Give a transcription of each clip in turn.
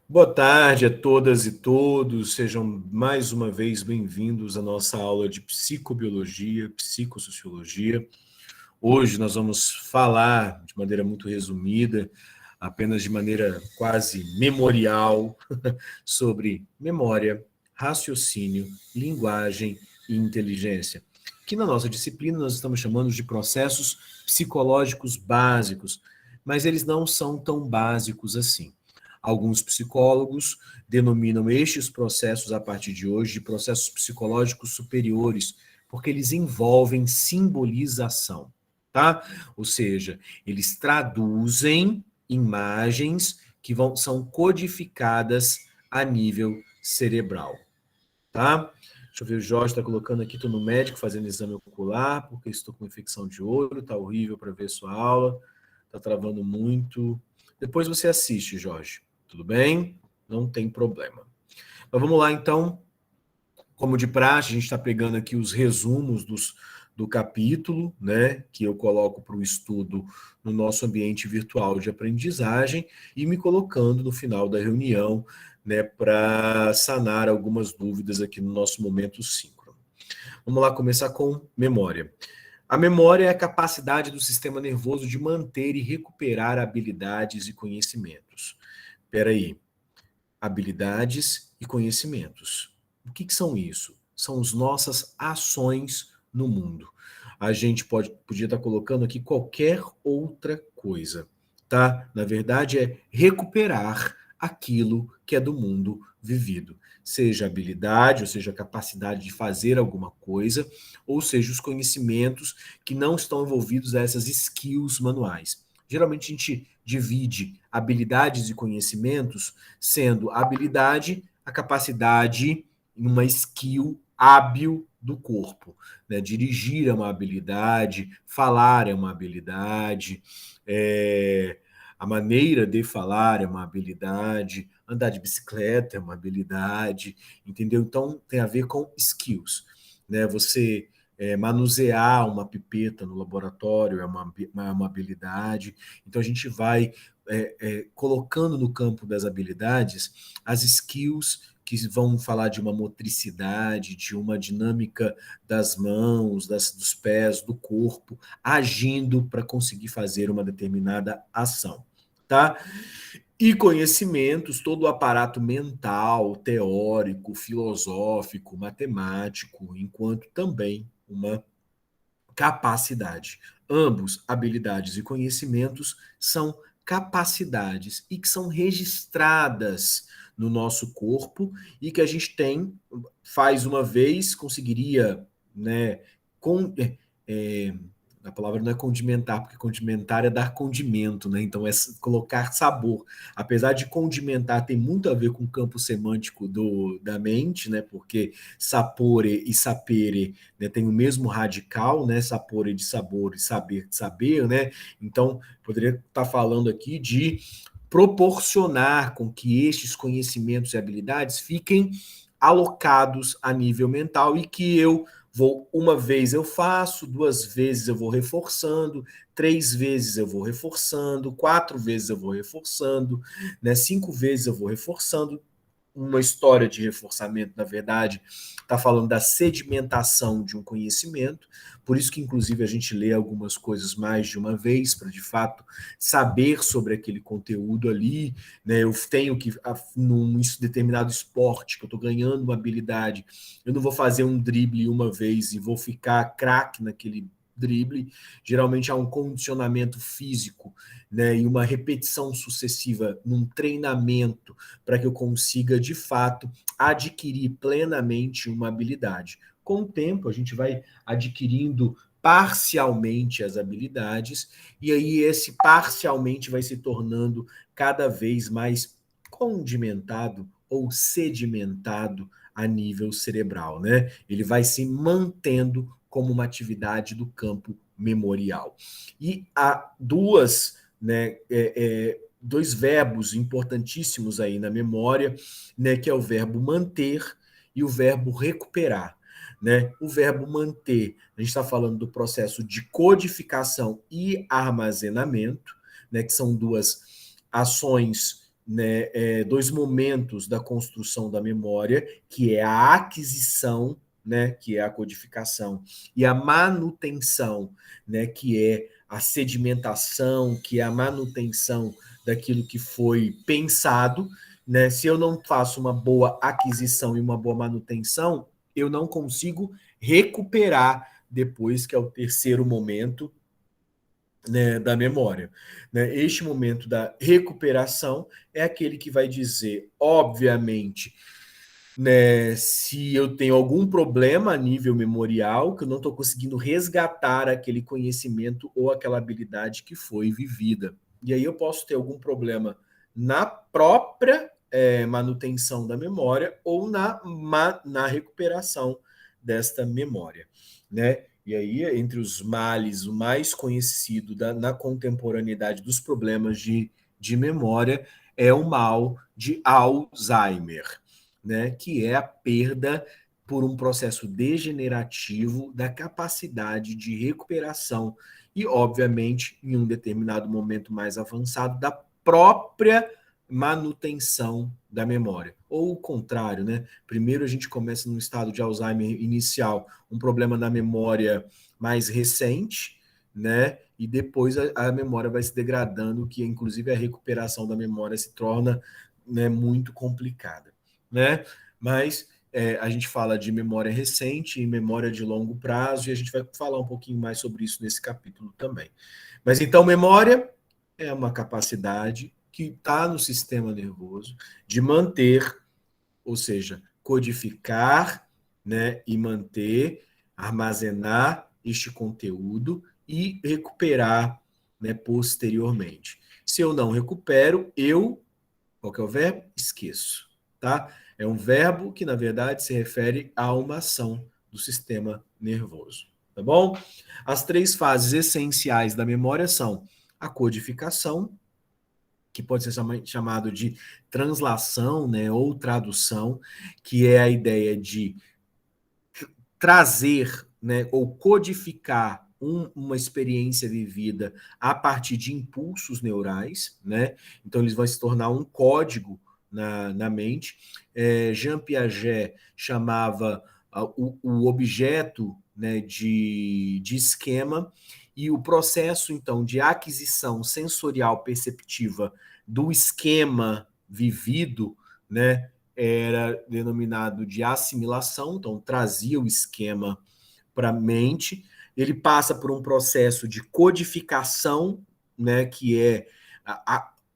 Boa tarde a todas e todos, sejam mais uma vez bem-vindos à nossa aula de psicobiologia, psicossociologia. Hoje nós vamos falar de maneira muito resumida, apenas de maneira quase memorial, sobre memória, raciocínio, linguagem e inteligência, que na nossa disciplina nós estamos chamando de processos psicológicos básicos, mas eles não são tão básicos assim. Alguns psicólogos denominam estes processos, a partir de hoje, de processos psicológicos superiores, porque eles envolvem simbolização, tá? Ou seja, eles traduzem imagens que são codificadas a nível cerebral, tá? Deixa eu ver, o Jorge está colocando aqui, estou no médico fazendo exame ocular, porque estou com infecção de olho, tá horrível para ver sua aula, tá travando muito. Depois você assiste, Jorge, tudo bem? Não tem problema. Mas vamos lá, então. Como de praxe, a gente está pegando aqui os resumos do capítulo, né, que eu coloco para o estudo no nosso ambiente virtual de aprendizagem e me colocando no final da reunião, né, para sanar algumas dúvidas aqui no nosso momento síncrono. Vamos lá começar com memória. A memória é a capacidade do sistema nervoso de manter e recuperar habilidades e conhecimentos. Espera aí. Habilidades e conhecimentos. O que são isso? São as nossas ações no mundo. A gente podia estar colocando aqui qualquer outra coisa, tá? Na verdade, é recuperar aquilo que é do mundo vivido. Seja habilidade, ou seja, a capacidade de fazer alguma coisa, ou seja, os conhecimentos que não estão envolvidos a essas skills manuais. Geralmente a gente divide habilidades e conhecimentos sendo a habilidade, a capacidade, uma skill hábil do corpo. Né? Dirigir é uma habilidade, falar é uma habilidade, a maneira de falar é uma habilidade, andar de bicicleta é uma habilidade, entendeu? Então tem a ver com skills. Né? Você manusear uma pipeta no laboratório é uma habilidade. Então a gente vai colocando no campo das habilidades as skills que vão falar de uma motricidade, de uma dinâmica das mãos, dos pés, do corpo, agindo para conseguir fazer uma determinada ação. Tá? E conhecimentos, todo o aparato mental, teórico, filosófico, matemático, enquanto também uma capacidade. Ambos, habilidades e conhecimentos, são capacidades e que são registradas no nosso corpo e que a gente faz uma vez, conseguiria, né, com, é, a palavra não é condimentar, porque condimentar é dar condimento, né? Então é colocar sabor. Apesar de condimentar tem muito a ver com o campo semântico da mente, né? Porque sapore e sapere, né, tem o mesmo radical, né? Sapore de sabor e saber de saber, né? Então poderia estar falando aqui de proporcionar com que estes conhecimentos e habilidades fiquem alocados a nível mental e que uma vez eu faço, duas vezes eu vou reforçando, três vezes eu vou reforçando, quatro vezes eu vou reforçando, né, cinco vezes eu vou reforçando. Uma história de reforçamento, na verdade, está falando da sedimentação de um conhecimento, por isso que, inclusive, a gente lê algumas coisas mais de uma vez, para, de fato, saber sobre aquele conteúdo ali, né? Eu tenho que, num determinado esporte, que eu estou ganhando uma habilidade, eu não vou fazer um drible uma vez e vou ficar craque naquele drible, geralmente há um condicionamento físico, né, e uma repetição sucessiva num treinamento para que eu consiga, de fato, adquirir plenamente uma habilidade. Com o tempo, a gente vai adquirindo parcialmente as habilidades, e aí esse parcialmente vai se tornando cada vez mais condimentado ou sedimentado a nível cerebral, né? Ele vai se mantendo como uma atividade do campo memorial. E há dois verbos importantíssimos aí na memória, né, que é o verbo manter e o verbo recuperar. Né? O verbo manter, a gente está falando do processo de codificação e armazenamento, né, que são duas ações né, dois momentos da construção da memória, que é a aquisição, né, que é a codificação, e a manutenção, né, que é a sedimentação, que é a manutenção daquilo que foi pensado, né? Se eu não faço uma boa aquisição e uma boa manutenção, eu não consigo recuperar depois, que é o terceiro momento, né, da memória. Né? Este momento da recuperação é aquele que vai dizer, obviamente, né, se eu tenho algum problema a nível memorial, que eu não estou conseguindo resgatar aquele conhecimento ou aquela habilidade que foi vivida. E aí eu posso ter algum problema na própria manutenção da memória ou na recuperação desta memória. Né? E aí, entre os males, o mais conhecido na contemporaneidade dos problemas de memória é o mal de Alzheimer, né? Que é a perda por um processo degenerativo da capacidade de recuperação e, obviamente, em um determinado momento mais avançado, da própria manutenção da memória. Ou o contrário, né? Primeiro a gente começa num estado de Alzheimer inicial, um problema na memória mais recente, né? E depois a memória vai se degradando, que inclusive a recuperação da memória se torna, né, muito complicada, né? Mas a gente fala de memória recente e memória de longo prazo, e a gente vai falar um pouquinho mais sobre isso nesse capítulo também. Mas então, memória é uma capacidade que está no sistema nervoso de manter, ou seja, codificar, né, e manter, armazenar este conteúdo e recuperar, né, posteriormente. Se eu não recupero, qual que é o verbo? Esqueço, tá? É um verbo que, na verdade, se refere a uma ação do sistema nervoso, tá bom? As três fases essenciais da memória são a codificação, que pode ser chamado de translação, né, ou tradução, que é a ideia de trazer, né, ou codificar uma experiência vivida a partir de impulsos neurais, né? Então eles vão se tornar um código na mente. Jean Piaget chamava o objeto, né, de esquema, e o processo, então, de aquisição sensorial perceptiva do esquema vivido, né, era denominado de assimilação, então trazia o esquema para a mente. Ele passa por um processo de codificação, né, que é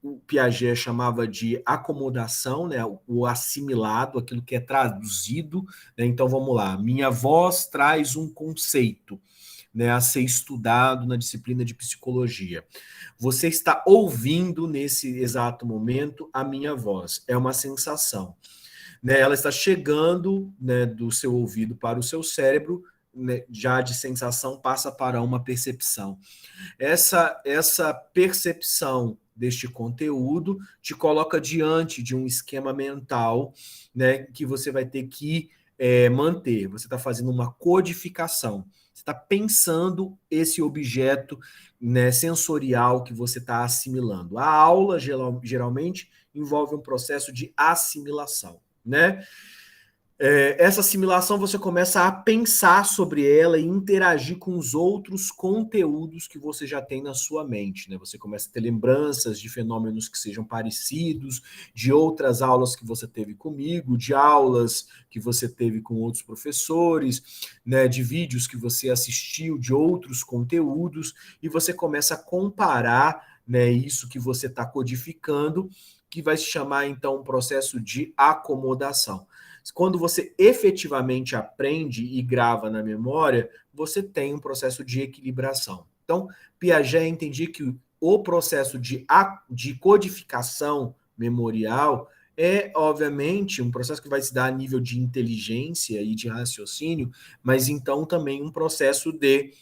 o Piaget chamava de acomodação, né, o assimilado, aquilo que é traduzido. Né? Então vamos lá, minha voz traz um conceito, né, a ser estudado na disciplina de psicologia. Você está ouvindo nesse exato momento a minha voz, é uma sensação. Né, ela está chegando, né, do seu ouvido para o seu cérebro, né, já de sensação passa para uma percepção. Essa percepção deste conteúdo te coloca diante de um esquema mental, né, que você vai ter que manter. Você está fazendo uma codificação. Você está pensando esse objeto, né, sensorial que você está assimilando. A aula, geralmente, envolve um processo de assimilação, né? Essa assimilação você começa a pensar sobre ela e interagir com os outros conteúdos que você já tem na sua mente, né? Você começa a ter lembranças de fenômenos que sejam parecidos, de outras aulas que você teve comigo, de aulas que você teve com outros professores, né? De vídeos que você assistiu, de outros conteúdos, e você começa a comparar, né, isso que você está codificando, que vai se chamar, então, um processo de acomodação. Quando você efetivamente aprende e grava na memória, você tem um processo de equilibração. Então, Piaget entendia que o processo de codificação memorial é, obviamente, um processo que vai se dar a nível de inteligência e de raciocínio, mas então também um processo de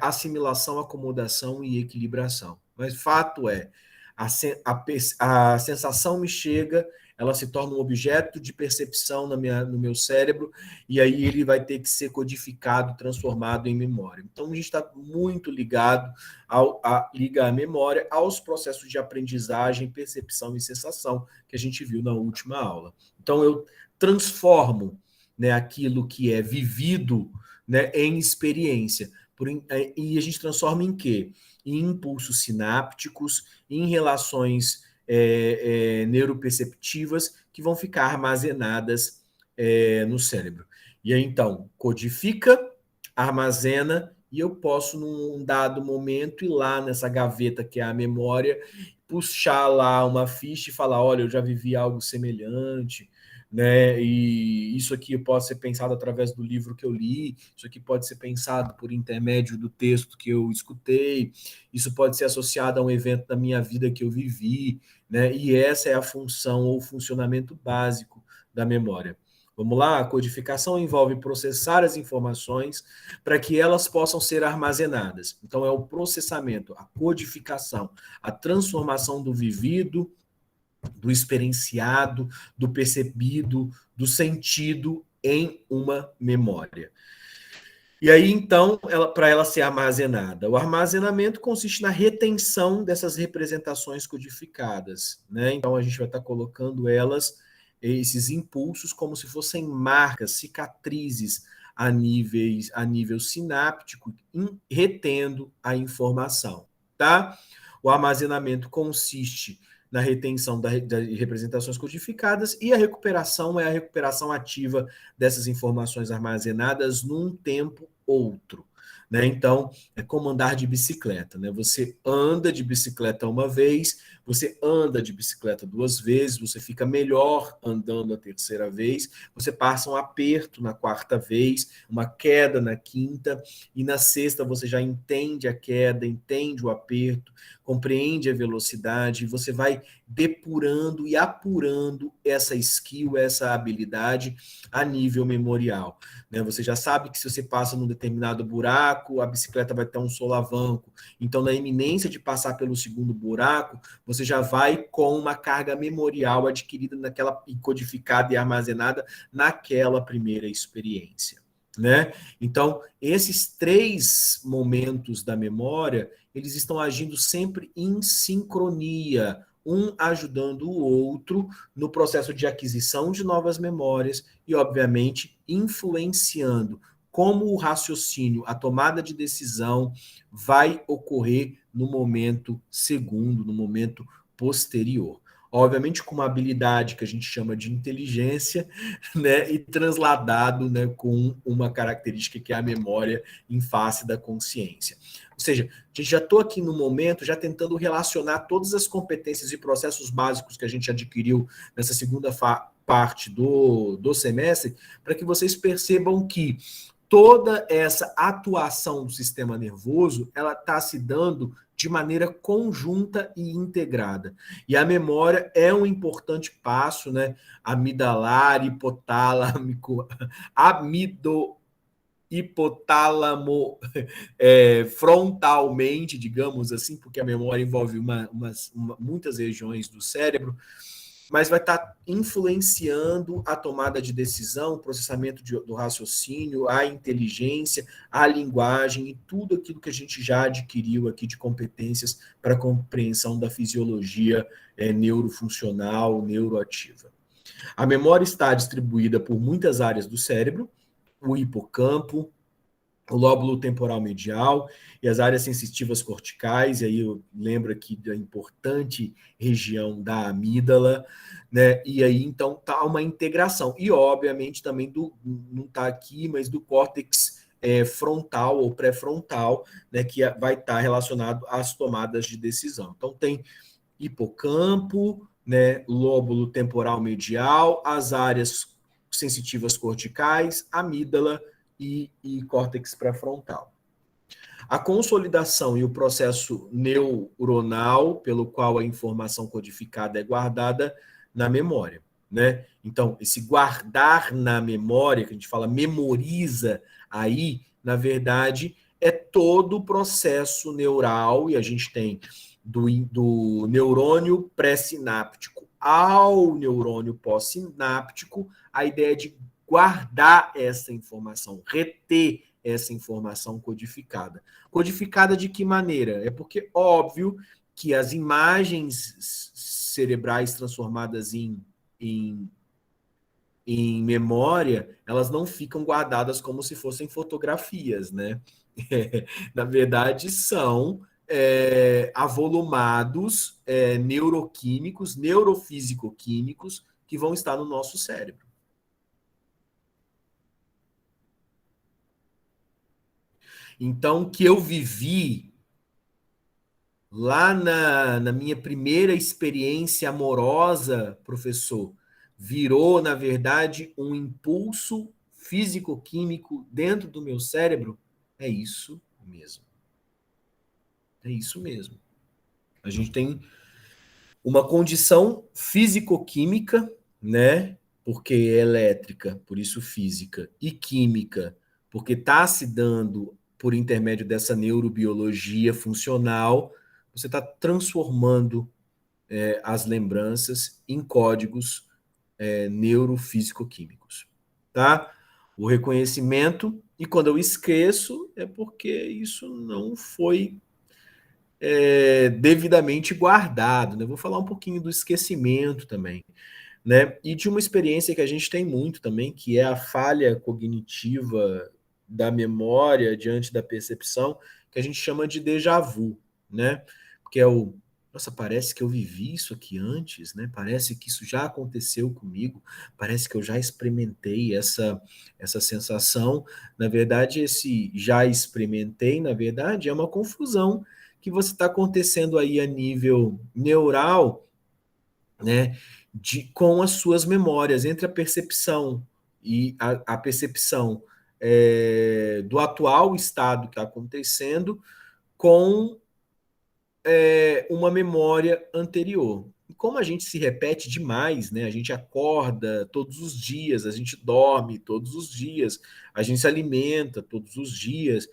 assimilação, acomodação e equilibração. Mas fato é, a sensação me chega, ela se torna um objeto de percepção no meu cérebro, e aí ele vai ter que ser codificado, transformado em memória. Então, a gente está muito ligado ligar a memória aos processos de aprendizagem, percepção e sensação que a gente viu na última aula. Então, eu transformo, né, aquilo que é vivido, né, em experiência. E a gente transforma em quê? Em impulsos sinápticos, em relações neuroperceptivas que vão ficar armazenadas no cérebro. E aí, então, codifica, armazena, e eu posso, num dado momento, ir lá nessa gaveta que é a memória, puxar lá uma ficha e falar, olha, eu já vivi algo semelhante, né? E isso aqui pode ser pensado através do livro que eu li, isso aqui pode ser pensado por intermédio do texto que eu escutei, isso pode ser associado a um evento da minha vida que eu vivi, né? E essa é a função ou funcionamento básico da memória. Vamos lá? A codificação envolve processar as informações para que elas possam ser armazenadas. Então, é o processamento, a codificação, a transformação do vivido, do experienciado, do percebido, do sentido em uma memória. E aí, então, para ela ser armazenada, o armazenamento consiste na retenção dessas representações codificadas, né? Então, a gente vai estar colocando esses impulsos, como se fossem marcas, cicatrizes a nível sináptico, retendo a informação, tá? O armazenamento consiste na retenção das representações codificadas, e a recuperação é a recuperação ativa dessas informações armazenadas num tempo outro. Né? Então, é como andar de bicicleta. Né? Você anda de bicicleta uma vez, você anda de bicicleta duas vezes, você fica melhor andando a terceira vez, você passa um aperto na quarta vez, uma queda na quinta, e na sexta você já entende a queda, entende o aperto, compreende a velocidade, e você vai depurando e apurando essa skill, essa habilidade a nível memorial. Né? Você já sabe que se você passa num determinado buraco, a bicicleta vai ter um solavanco. Então, na iminência de passar pelo segundo buraco, você já vai com uma carga memorial adquirida naquela, codificada e armazenada naquela primeira experiência. Né? Então, esses três momentos da memória, eles estão agindo sempre em sincronia, um ajudando o outro no processo de aquisição de novas memórias e, obviamente, influenciando como o raciocínio, a tomada de decisão vai ocorrer no momento segundo, no momento posterior. Obviamente com uma habilidade que a gente chama de inteligência, né, e transladado, né, com uma característica que é a memória em face da consciência. Ou seja, a gente já estou aqui no momento já tentando relacionar todas as competências e processos básicos que a gente adquiriu nessa segunda parte do semestre, para que vocês percebam que toda essa atuação do sistema nervoso, ela está se dando de maneira conjunta e integrada. E a memória é um importante passo, né? Amidalar, hipotálamico, hipotálamo, frontalmente, digamos assim, porque a memória envolve muitas regiões do cérebro, mas vai estar influenciando a tomada de decisão, o processamento do raciocínio, a inteligência, a linguagem e tudo aquilo que a gente já adquiriu aqui de competências para a compreensão da fisiologia neurofuncional, neuroativa. A memória está distribuída por muitas áreas do cérebro, o hipocampo, o lóbulo temporal medial e as áreas sensitivas corticais, e aí eu lembro aqui da importante região da amígdala, né? E aí então tá uma integração. E obviamente também não está aqui, mas do córtex frontal ou pré-frontal, né? Que vai estar relacionado às tomadas de decisão. Então tem hipocampo, né? Lóbulo temporal medial, as áreas sensitivas corticais, amígdala e córtex pré-frontal. A consolidação e o processo neuronal pelo qual a informação codificada é guardada na memória, né? Então, esse guardar na memória, que a gente fala memoriza aí, na verdade, é todo o processo neural, e a gente tem do neurônio pré-sináptico ao neurônio pós-sináptico a ideia de guardar essa informação, reter essa informação codificada. Codificada de que maneira? É porque, óbvio, que as imagens cerebrais transformadas em memória, elas não ficam guardadas como se fossem fotografias, né? Na verdade, são avolumados neuroquímicos, neurofísico-químicos, que vão estar no nosso cérebro. Então, o que eu vivi lá na minha primeira experiência amorosa, professor, virou, na verdade, um impulso físico-químico dentro do meu cérebro? É isso mesmo. É isso mesmo. A gente tem uma condição físico-química, né? Porque é elétrica, por isso física, e química, porque está se dando por intermédio dessa neurobiologia funcional, você está transformando as lembranças em códigos neurofísico-químicos, tá? O reconhecimento, e quando eu esqueço, é porque isso não foi devidamente guardado, né? Vou falar um pouquinho do esquecimento também, né? E de uma experiência que a gente tem muito também, que é a falha cognitiva da memória diante da percepção, que a gente chama de déjà vu, né? Porque é o nossa, parece que eu vivi isso aqui antes, né? Parece que isso já aconteceu comigo, parece que eu já experimentei essa sensação. Na verdade, esse já experimentei, na verdade, é uma confusão que você está acontecendo aí a nível neural, né, com as suas memórias, entre a percepção e a percepção do atual estado que está acontecendo com uma memória anterior. E como a gente se repete demais, né? A gente acorda todos os dias, a gente dorme todos os dias, a gente se alimenta todos os dias,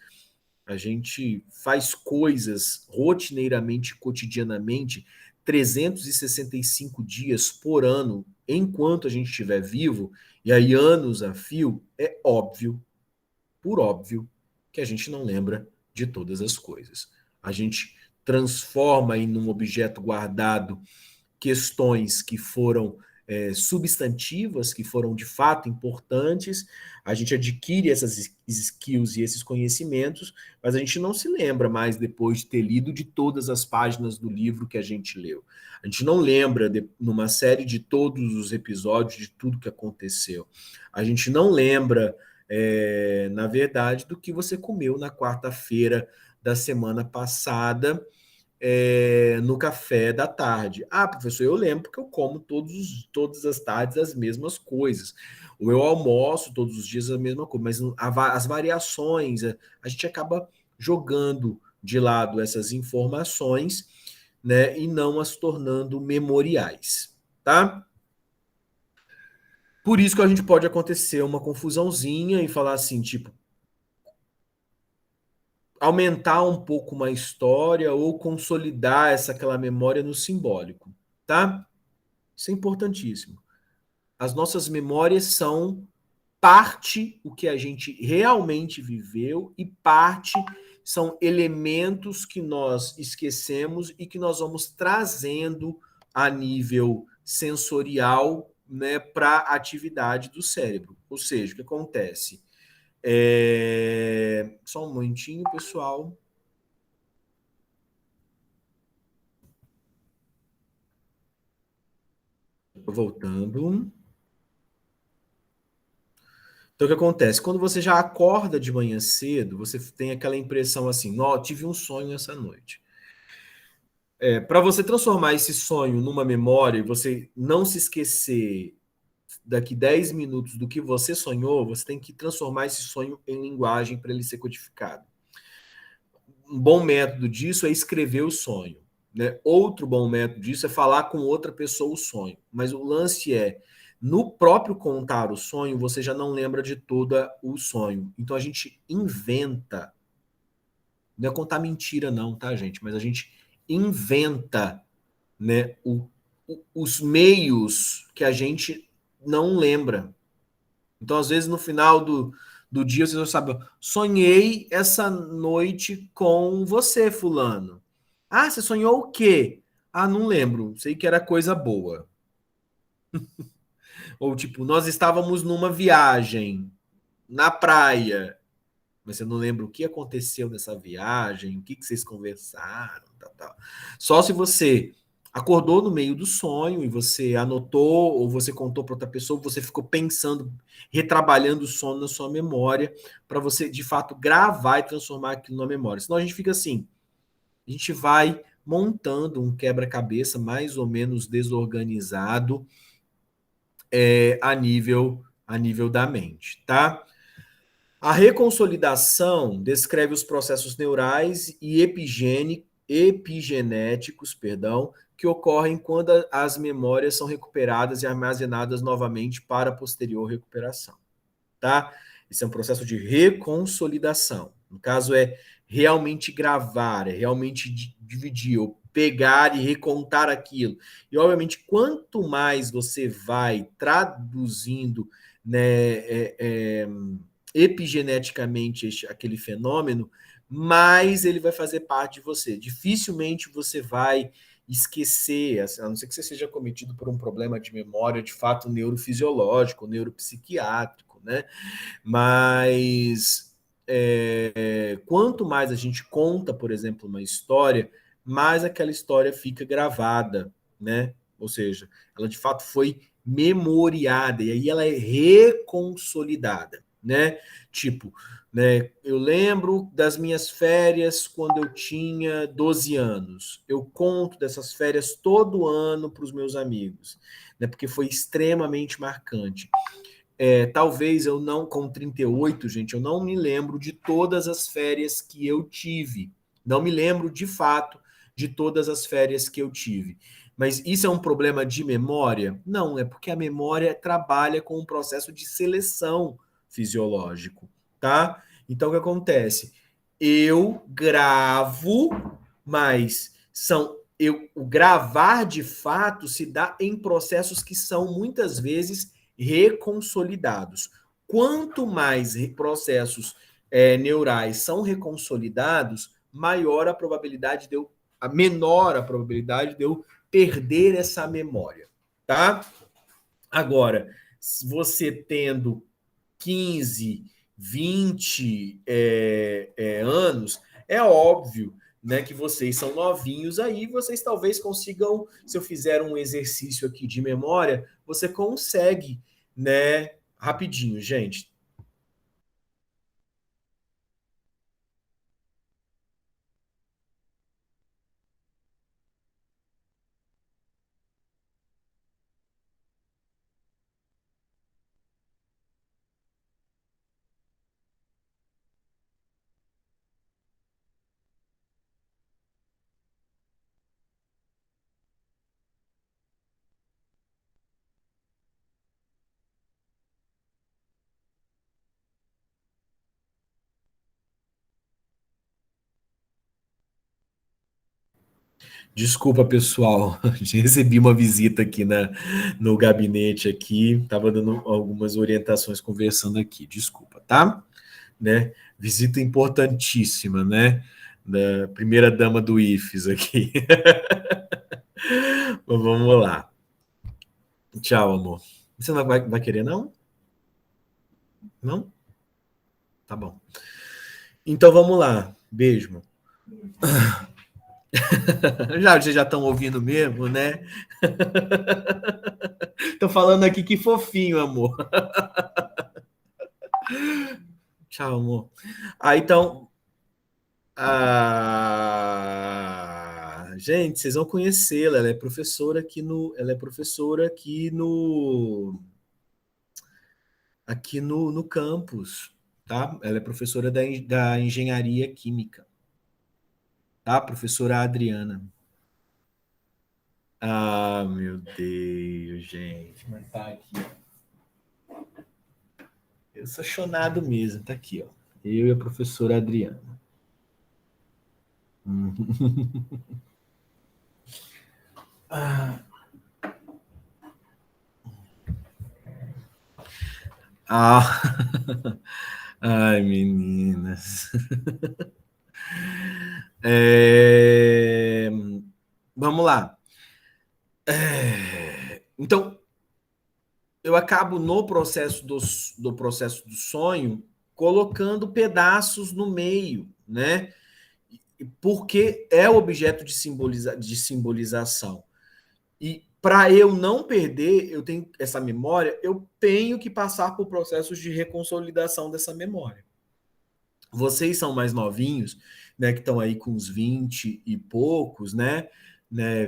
a gente faz coisas rotineiramente, cotidianamente, 365 dias por ano, enquanto a gente estiver vivo, e aí anos a fio, é óbvio, por óbvio, que a gente não lembra de todas as coisas. A gente transforma em um objeto guardado questões que foram substantivas, que foram de fato importantes, a gente adquire essas skills e esses conhecimentos, mas a gente não se lembra mais depois de ter lido de todas as páginas do livro que a gente leu. A gente não lembra numa série de todos os episódios de tudo que aconteceu. A gente não lembra, na verdade, do que você comeu na quarta-feira da semana passada, no café da tarde. Ah, professor, eu lembro porque eu como todas as tardes as mesmas coisas. Ou eu almoço todos os dias a mesma coisa, mas as variações, a gente acaba jogando de lado essas informações, né, e não as tornando memoriais, tá? Por isso que a gente pode acontecer uma confusãozinha e falar assim, tipo, aumentar um pouco uma história ou consolidar aquela memória no simbólico, tá? Isso é importantíssimo. As nossas memórias são parte o que a gente realmente viveu e parte são elementos que nós esquecemos e que nós vamos trazendo a nível sensorial, né, para a atividade do cérebro. Ou seja, o que acontece? Só um momentinho, pessoal. Voltando. Então, o que acontece? Quando você já acorda de manhã cedo, você tem aquela impressão assim: ó, tive um sonho essa noite. Para você transformar esse sonho numa memória e você não se esquecer daqui 10 minutos do que você sonhou, você tem que transformar esse sonho em linguagem para ele ser codificado. Um bom método disso é escrever o sonho. Né? Outro bom método disso é falar com outra pessoa o sonho. Mas o lance é, no próprio contar o sonho, você já não lembra de todo o sonho. Então a gente inventa. Não é contar mentira, não, tá, gente? Mas a gente inventa, né, os meios que a gente não lembra. Então, às vezes, no final do dia, você já sabe, sonhei essa noite com você, fulano. Ah, você sonhou o quê? Ah, não lembro. Sei que era coisa boa. Ou tipo, nós estávamos numa viagem na praia, mas você não lembra o que aconteceu nessa viagem, o que vocês conversaram, tal, tal. Só se você acordou no meio do sonho e você anotou, ou você contou para outra pessoa, você ficou pensando, retrabalhando o sono na sua memória, para você de fato gravar e transformar aquilo na memória. Senão a gente fica assim, a gente vai montando um quebra-cabeça mais ou menos desorganizado a nível da mente, tá? A reconsolidação descreve os processos neurais e epigenéticos, perdão, que ocorrem quando as memórias são recuperadas e armazenadas novamente para a posterior recuperação, tá? Esse é um processo de reconsolidação. No caso, é realmente gravar, é realmente dividir, ou pegar e recontar aquilo. E, obviamente, quanto mais você vai traduzindo, né, epigeneticamente aquele fenômeno, mais ele vai fazer parte de você. Dificilmente você vai esquecer, a não ser que você seja cometido por um problema de memória de fato neurofisiológico, neuropsiquiátrico, né? Mas quanto mais a gente conta, por exemplo, uma história, mais aquela história fica gravada, né? Ou seja, ela de fato foi memoriada e aí ela é reconsolidada, né? Tipo, né, eu lembro das minhas férias quando eu tinha 12 anos. Eu conto dessas férias todo ano para os meus amigos, né? Porque foi extremamente marcante. Talvez eu não, com 38, gente, eu não me lembro de todas as férias que eu tive. Não me lembro, de fato, de todas as férias que eu tive. Mas isso é um problema de memória? Não, é porque a memória trabalha com um processo de seleção fisiológico, tá? Então, o que acontece? Eu gravo, mas o gravar de fato se dá em processos que são muitas vezes reconsolidados. Quanto mais processos neurais são reconsolidados, maior a probabilidade de eu, a menor a probabilidade de eu perder essa memória, tá? Agora, você tendo 15, 20 anos, é óbvio, né, que vocês são novinhos aí, vocês talvez consigam, se eu fizer um exercício aqui de memória, você consegue, né, rapidinho, gente. Desculpa, pessoal, recebi uma visita aqui no gabinete aqui, estava dando algumas orientações conversando aqui, desculpa, tá? Né? Visita importantíssima, né? Da primeira dama do IFES aqui. Mas vamos lá. Tchau, amor. Você não vai querer, não? Não? Tá bom. Então vamos lá. Beijo, amor. Vocês já estão ouvindo mesmo, né? Tô falando aqui que fofinho, amor. Tchau, amor. Então. Gente, vocês vão conhecê-la. Ela é professora aqui no campus, tá? Ela é professora da engenharia química, tá? Professora Adriana. Ah, meu Deus, gente. Mas tá aqui, ó. Eu sou chonado mesmo, tá aqui, ó. Eu e a professora Adriana. Ah, Ah, ai, meninas. É, Vamos lá. Então, eu acabo no processo do processo do sonho colocando pedaços no meio, né? Porque é objeto de simbolização. E para eu não perder, eu tenho essa memória, eu tenho que passar por processos de reconsolidação dessa memória. Vocês são mais novinhos, né, que estão aí com uns 20 e poucos, né,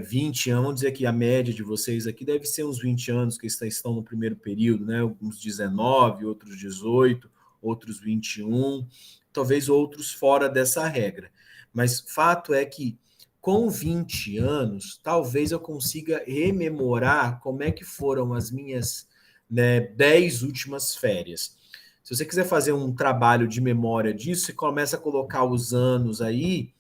20 anos, vamos dizer que a média de vocês aqui deve ser uns 20 anos que estão no primeiro período, né, uns 19, outros 18, outros 21, talvez outros fora dessa regra. Mas fato é que com 20 anos, talvez eu consiga rememorar como é que foram as minhas, né, 10 últimas férias. Se você quiser fazer um trabalho de memória disso, você começa a colocar os anos aí.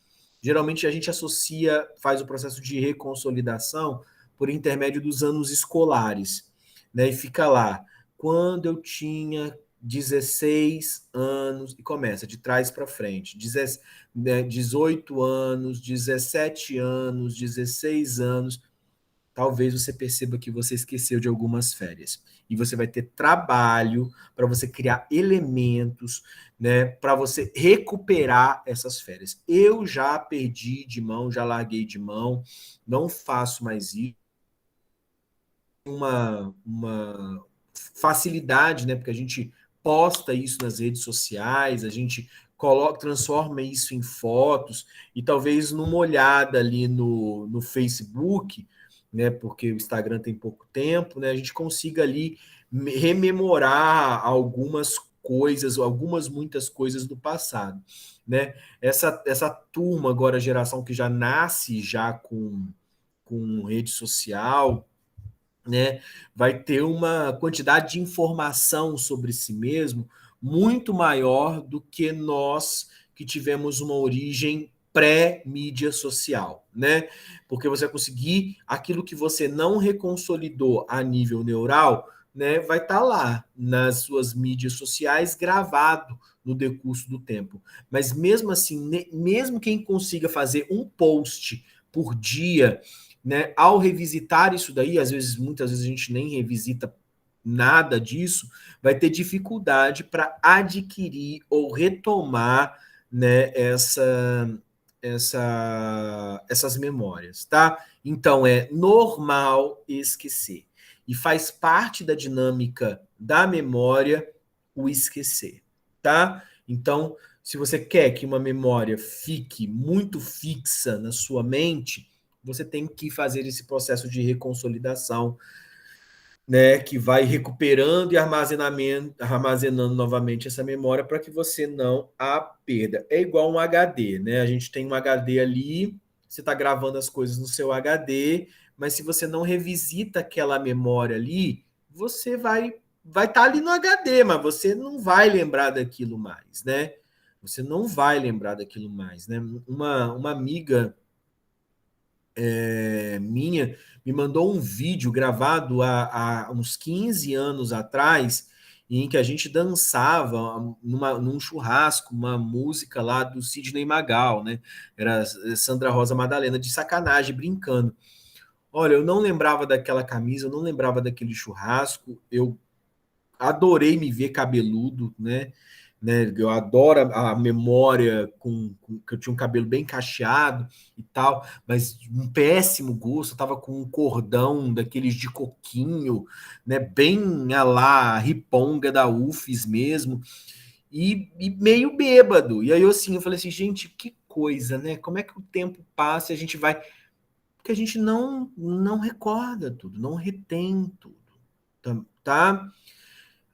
Geralmente a gente associa, faz o processo de reconsolidação por intermédio dos anos escolares, né? E fica lá. Quando eu tinha 16 anos, e começa de trás para frente, 18 anos, 17 anos, 16 anos, talvez você perceba que você esqueceu de algumas férias. E você vai ter trabalho para você criar elementos, né, para você recuperar essas férias. Eu já perdi de mão, já larguei de mão, não faço mais isso. Uma facilidade, né, porque a gente posta isso nas redes sociais, a gente coloca, transforma isso em fotos, e talvez numa olhada ali no Facebook, né, porque o Instagram tem pouco tempo, né, a gente consiga ali rememorar algumas coisas, muitas coisas do passado, né? Essa turma agora, a geração que já nasce já com rede social, né, vai ter uma quantidade de informação sobre si mesmo muito maior do que nós que tivemos uma origem pré-mídia social, né? Porque você vai conseguir aquilo que você não reconsolidou a nível neural, né, vai estar lá nas suas mídias sociais gravado no decurso do tempo. Mas mesmo assim, mesmo quem consiga fazer um post por dia, né, ao revisitar isso daí, muitas vezes a gente nem revisita nada disso, vai ter dificuldade para adquirir ou retomar, né, essas memórias, tá? Então é normal esquecer. E faz parte da dinâmica da memória o esquecer, tá? Então, se você quer que uma memória fique muito fixa na sua mente, você tem que fazer esse processo de reconsolidação, né, que vai recuperando e armazenando novamente essa memória para que você não a perda. É igual um HD, né? A gente tem um HD ali, você está gravando as coisas no seu HD, mas se você não revisita aquela memória ali, você vai estar ali no HD, mas você não vai lembrar daquilo mais, né? Você não vai lembrar daquilo mais, né? Uma amiga minha me mandou um vídeo gravado há uns 15 anos atrás, em que a gente dançava num churrasco, uma música lá do Sidney Magal, né? Era Sandra Rosa Madalena, de sacanagem, brincando. Olha, eu não lembrava daquela camisa, eu não lembrava daquele churrasco, eu adorei me ver cabeludo, né? Eu adoro a memória que eu tinha um cabelo bem cacheado e tal, mas um péssimo gosto. Eu tava com um cordão daqueles de coquinho, né? Bem a lá, riponga da UFES mesmo, e meio bêbado. E aí eu falei assim, gente, que coisa, né? Como é que o tempo passa e a gente vai. Porque a gente não recorda tudo, não retém tudo, tá?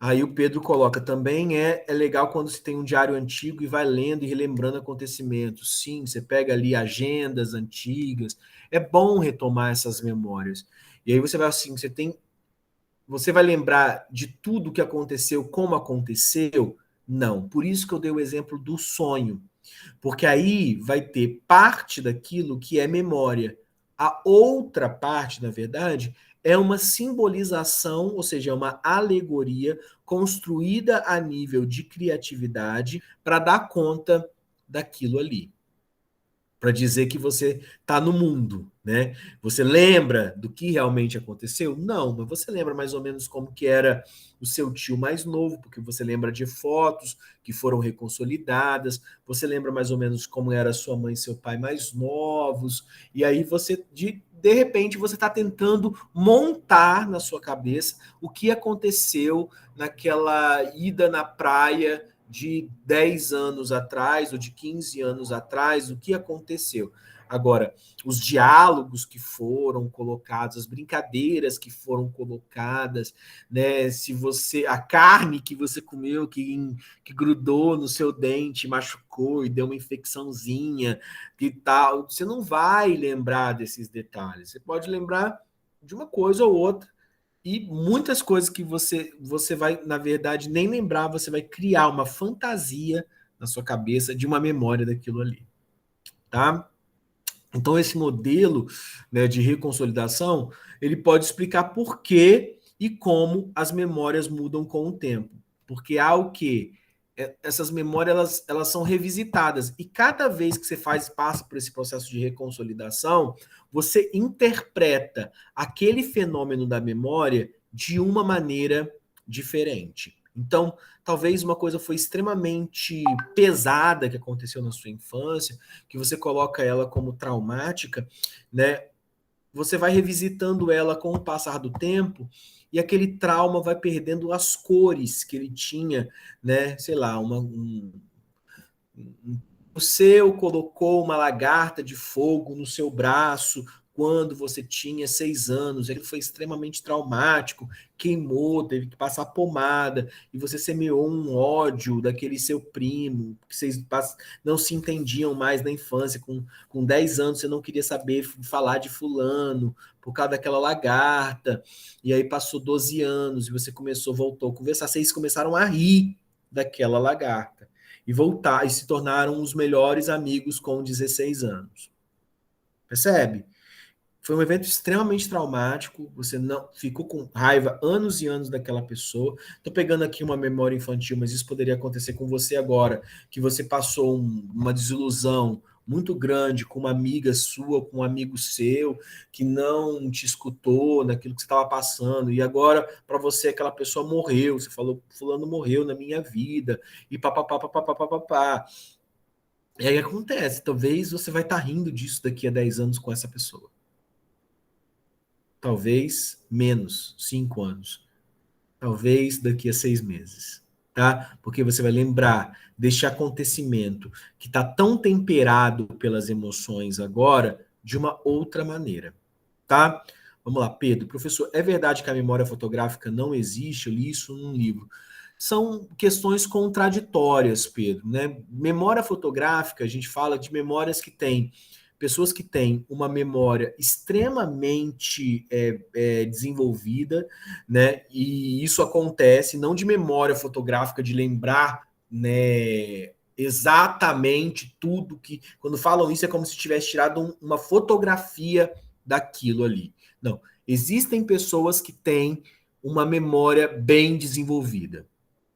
Aí o Pedro coloca também é legal quando se tem um diário antigo e vai lendo e relembrando acontecimentos. Sim, você pega ali agendas antigas. É bom retomar essas memórias. E aí você vai assim, você vai lembrar de tudo que aconteceu, como aconteceu? Não. Por isso que eu dei o exemplo do sonho. Porque aí vai ter parte daquilo que é memória. A outra parte, na verdade, é uma simbolização, ou seja, é uma alegoria construída a nível de criatividade para dar conta daquilo ali, para dizer que você está no mundo, né? Você lembra do que realmente aconteceu? Não, mas você lembra mais ou menos como que era o seu tio mais novo, porque você lembra de fotos que foram reconsolidadas, você lembra mais ou menos como era sua mãe e seu pai mais novos, e aí você, de repente, você está tentando montar na sua cabeça o que aconteceu naquela ida na praia de 10 anos atrás ou de 15 anos atrás, o que aconteceu. Agora, os diálogos que foram colocados, as brincadeiras que foram colocadas, né? Se você, a carne que você comeu que grudou no seu dente, machucou e deu uma infecçãozinha e tal, você não vai lembrar desses detalhes. Você pode lembrar de uma coisa ou outra, e muitas coisas que você vai, na verdade, nem lembrar, você vai criar uma fantasia na sua cabeça de uma memória daquilo ali, tá? Então, esse modelo, né, de reconsolidação, ele pode explicar por que e como as memórias mudam com o tempo. Porque há o quê? Essas memórias elas são revisitadas. E cada vez que você passa por esse processo de reconsolidação, você interpreta aquele fenômeno da memória de uma maneira diferente. Então, talvez uma coisa foi extremamente pesada que aconteceu na sua infância, que você coloca ela como traumática, né? Você vai revisitando ela com o passar do tempo e aquele trauma vai perdendo as cores que ele tinha, né? Sei lá, o seu colocou uma lagarta de fogo no seu braço quando você tinha 6 anos. Ele foi extremamente traumático, queimou, teve que passar pomada, e você semeou um ódio daquele seu primo, que vocês não se entendiam mais na infância. Com 10 anos você não queria saber falar de fulano por causa daquela lagarta. E aí passou 12 anos e você voltou a conversar. Vocês começaram a rir daquela lagarta e voltar e se tornaram os melhores amigos com 16 anos. Percebe? Foi um evento extremamente traumático, você não ficou com raiva anos e anos daquela pessoa. Estou pegando aqui uma memória infantil, mas isso poderia acontecer com você agora, que você passou uma desilusão muito grande com uma amiga sua, com um amigo seu, que não te escutou naquilo que você estava passando, e agora, para você, aquela pessoa morreu, você falou, fulano morreu na minha vida, e papapá, papapá, papapá. E aí acontece, talvez você vai estar rindo disso daqui a 10 anos com essa pessoa. Talvez menos, 5 anos. Talvez daqui a 6 meses. Tá? Porque você vai lembrar deste acontecimento que está tão temperado pelas emoções agora de uma outra maneira. Tá? Vamos lá, Pedro. Professor, é verdade que a memória fotográfica não existe? Eu li isso num livro. São questões contraditórias, Pedro. Né? Memória fotográfica, a gente fala de memórias que têm pessoas que têm uma memória extremamente desenvolvida, né? E isso acontece não de memória fotográfica, de lembrar, né, exatamente tudo que. Quando falam isso, é como se tivesse tirado uma fotografia daquilo ali. Não. Existem pessoas que têm uma memória bem desenvolvida.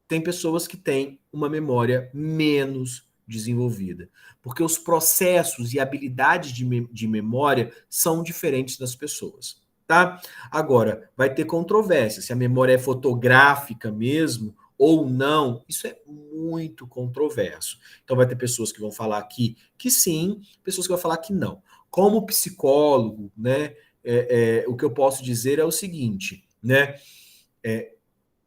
Tem pessoas que têm uma memória menos desenvolvida, porque os processos e habilidades de memória são diferentes das pessoas, tá? Agora, vai ter controvérsia, se a memória é fotográfica mesmo ou não, isso é muito controverso. Então vai ter pessoas que vão falar que sim, pessoas que vão falar que não. Como psicólogo, né, o que eu posso dizer é o seguinte, né,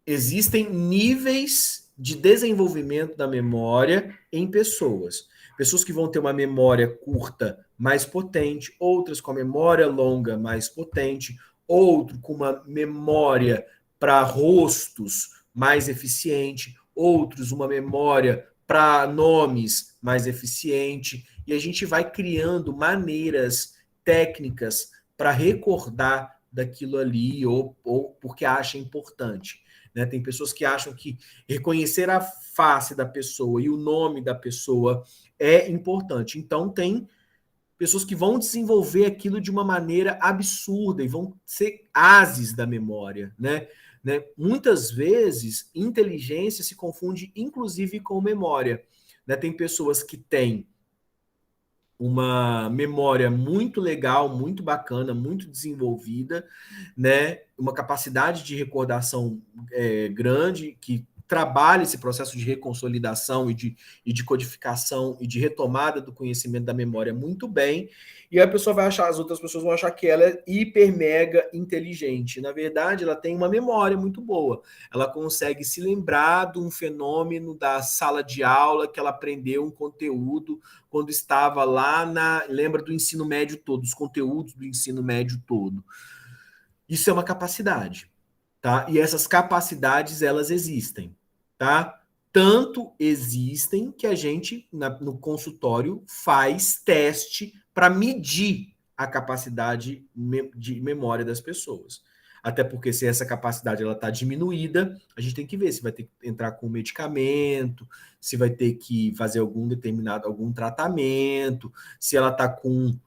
existem níveis de desenvolvimento da memória em pessoas. Pessoas que vão ter uma memória curta mais potente, outras com a memória longa mais potente, outro com uma memória para rostos mais eficiente, outros uma memória para nomes mais eficiente, e a gente vai criando maneiras técnicas para recordar daquilo ali ou porque acha importante. Né? Tem pessoas que acham que reconhecer a face da pessoa e o nome da pessoa é importante. Então, tem pessoas que vão desenvolver aquilo de uma maneira absurda e vão ser ases da memória, né? Muitas vezes, inteligência se confunde, inclusive, com memória. Né? Tem pessoas que têm uma memória muito legal, muito bacana, muito desenvolvida, né? Uma capacidade de recordação grande, que trabalha esse processo de reconsolidação e de codificação e de retomada do conhecimento da memória muito bem, e a pessoa vai achar, as outras pessoas vão achar que ela é hiper mega inteligente. Na verdade, ela tem uma memória muito boa. Ela consegue se lembrar de um fenômeno da sala de aula que ela aprendeu um conteúdo quando estava lá lembra do ensino médio todo, os conteúdos do ensino médio todo. Isso é uma capacidade, tá? E essas capacidades, elas existem, tá? Tanto existem que a gente, no consultório, faz teste para medir a capacidade de memória das pessoas. Até porque se essa capacidade ela está diminuída, a gente tem que ver se vai ter que entrar com medicamento, se vai ter que fazer algum tratamento, se ela está com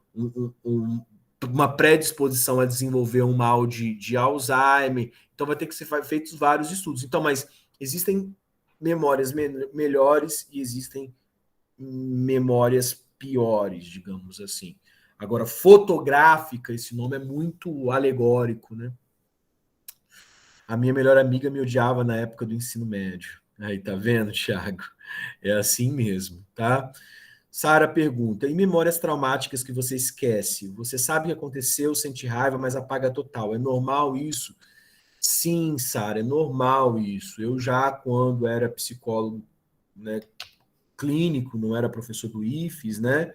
uma predisposição a desenvolver um mal de Alzheimer. Então vai ter que ser feitos vários estudos. Então, mas existem memórias melhores e existem memórias piores, digamos assim. Agora, fotográfica, esse nome é muito alegórico, né? A minha melhor amiga me odiava na época do ensino médio. Aí, tá vendo, Thiago? É assim mesmo, tá? Sara pergunta: em memórias traumáticas que você esquece, você sabe o que aconteceu, sente raiva, mas apaga total. É normal isso? Sim, Sara, é normal isso. Eu já, quando era psicólogo, né, clínico, não era professor do IFES, né?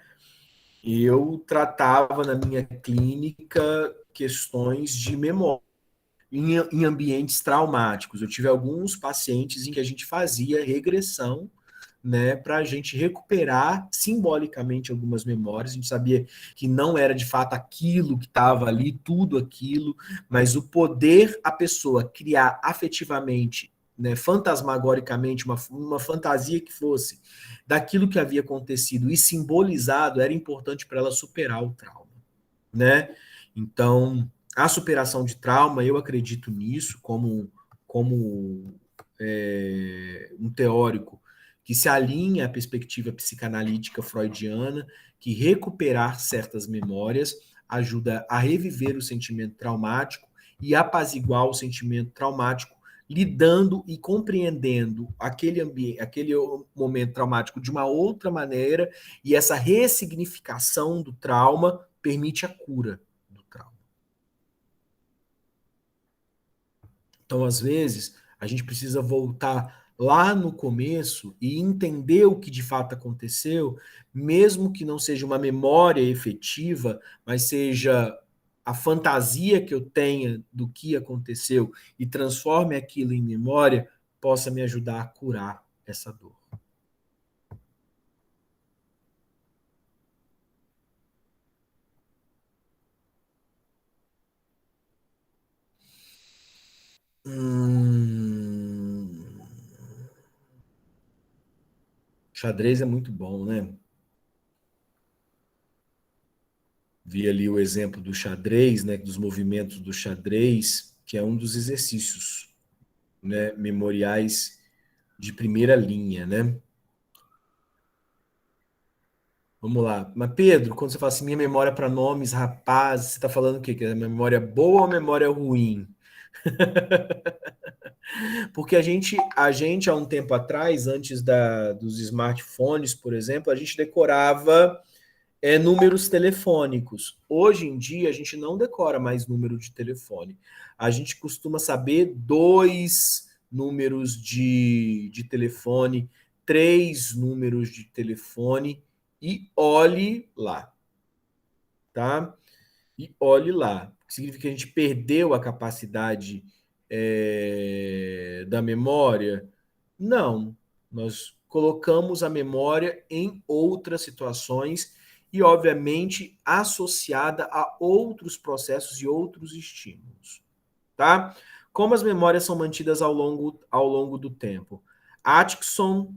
Eu tratava na minha clínica questões de memória em ambientes traumáticos. Eu tive alguns pacientes em que a gente fazia regressão, né, para a gente recuperar simbolicamente algumas memórias. A gente sabia que não era de fato aquilo que estava ali, tudo aquilo, mas o poder a pessoa criar afetivamente, né, fantasmagoricamente, uma fantasia que fosse daquilo que havia acontecido e simbolizado era importante para ela superar o trauma, né? Então, a superação de trauma, eu acredito nisso como um teórico que se alinha à perspectiva psicanalítica freudiana, que recuperar certas memórias ajuda a reviver o sentimento traumático e apaziguar o sentimento traumático, lidando e compreendendo aquele ambiente, aquele momento traumático de uma outra maneira, e essa ressignificação do trauma permite a cura do trauma. Então, às vezes, a gente precisa voltar lá no começo e entender o que de fato aconteceu, mesmo que não seja uma memória efetiva, mas seja a fantasia que eu tenha do que aconteceu e transforme aquilo em memória, possa me ajudar a curar essa dor. Xadrez é muito bom, né? Vi ali o exemplo do xadrez, né, dos movimentos do xadrez, que é um dos exercícios, né, memoriais de primeira linha, né? Vamos lá. Mas, Pedro, quando você fala assim, minha memória para nomes, rapaz, você está falando o quê? Que é memória boa ou memória ruim? Porque há um tempo atrás, antes dos smartphones, por exemplo, a gente decorava números telefônicos. Hoje em dia, a gente não decora mais número de telefone. A gente costuma saber 2 números de telefone, 3 números de telefone e olhe lá, tá? E olhe lá. Significa que a gente perdeu a capacidade da memória? Não. Nós colocamos a memória em outras situações e, obviamente, associada a outros processos e outros estímulos, tá? Como as memórias são mantidas ao longo do tempo? Atkinson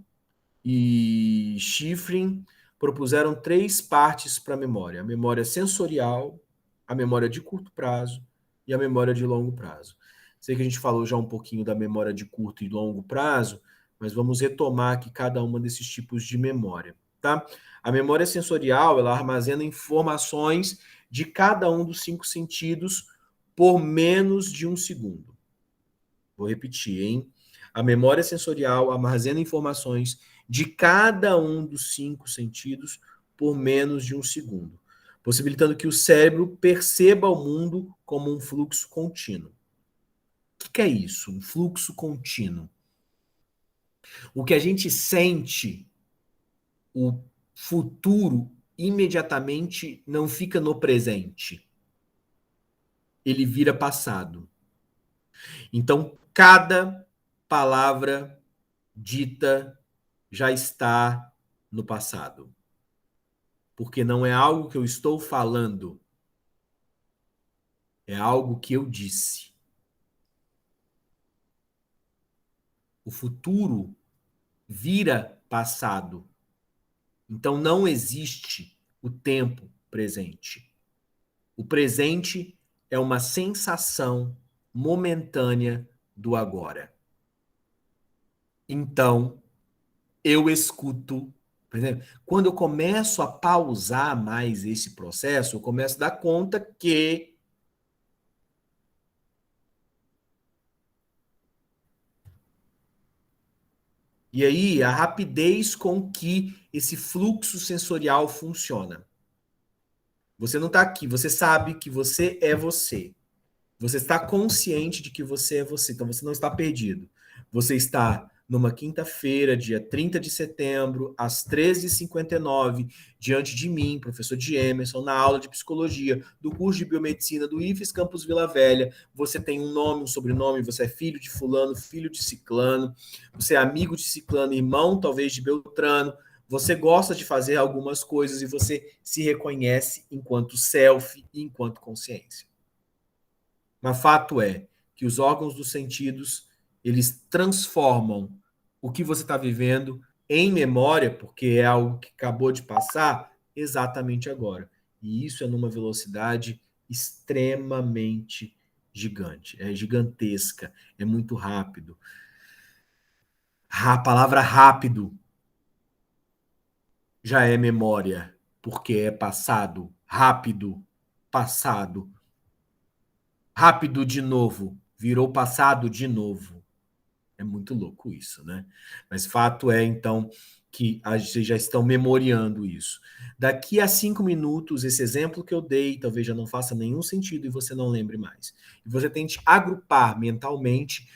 e Shiffrin propuseram 3 partes para a memória: a memória sensorial, a memória de curto prazo e a memória de longo prazo. Sei que a gente falou já um pouquinho da memória de curto e longo prazo, mas vamos retomar aqui cada uma desses tipos de memória, tá? A memória sensorial, ela armazena informações de cada um dos 5 sentidos por menos de 1 segundo. Vou repetir, hein? A memória sensorial armazena informações de cada um dos 5 sentidos por menos de 1 segundo, possibilitando que o cérebro perceba o mundo como um fluxo contínuo. O que é isso? Um fluxo contínuo. O que a gente sente, o futuro, imediatamente não fica no presente. Ele vira passado. Então, cada palavra dita já está no passado. Porque não é algo que eu estou falando, é algo que eu disse. O futuro vira passado. Então não existe o tempo presente. O presente é uma sensação momentânea do agora. Então, eu escuto. Por exemplo, quando eu começo a pausar mais esse processo, eu começo a dar conta que e aí a rapidez com que esse fluxo sensorial funciona. Você não está aqui, você sabe que você é você. Você está consciente de que você é você, então você não está perdido. Você está numa quinta-feira, dia 30 de setembro, às 13h59, diante de mim, professor de Emerson, na aula de psicologia do curso de biomedicina do IFES Campus Vila Velha. Você tem um nome, um sobrenome, você é filho de fulano, filho de ciclano, você é amigo de ciclano, irmão talvez de Beltrano, você gosta de fazer algumas coisas e você se reconhece enquanto self e enquanto consciência. Mas fato é que os órgãos dos sentidos, eles transformam o que você está vivendo em memória, porque é algo que acabou de passar, exatamente agora. E isso é numa velocidade extremamente gigante, é gigantesca, é muito rápido. A palavra rápido já é memória, porque é passado, rápido, passado. Rápido de novo, virou passado de novo. É muito louco isso, né? Mas fato é, então, que vocês já estão memoriando isso. Daqui a 5 minutos, esse exemplo que eu dei talvez já não faça nenhum sentido e você não lembre mais. E você tente agrupar mentalmente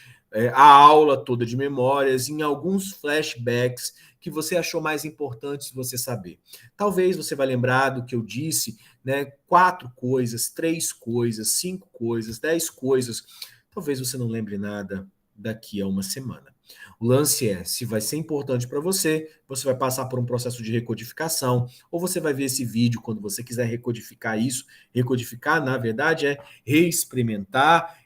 a aula toda de memórias em alguns flashbacks que você achou mais importantes você saber. Talvez você vai lembrar do que eu disse, né? 4 coisas, 3 coisas, 5 coisas, 10 coisas. Talvez você não lembre nada daqui a uma semana. O lance é, se vai ser importante para você, você vai passar por um processo de recodificação, ou você vai ver esse vídeo quando você quiser recodificar isso. Recodificar, na verdade, é reexperimentar,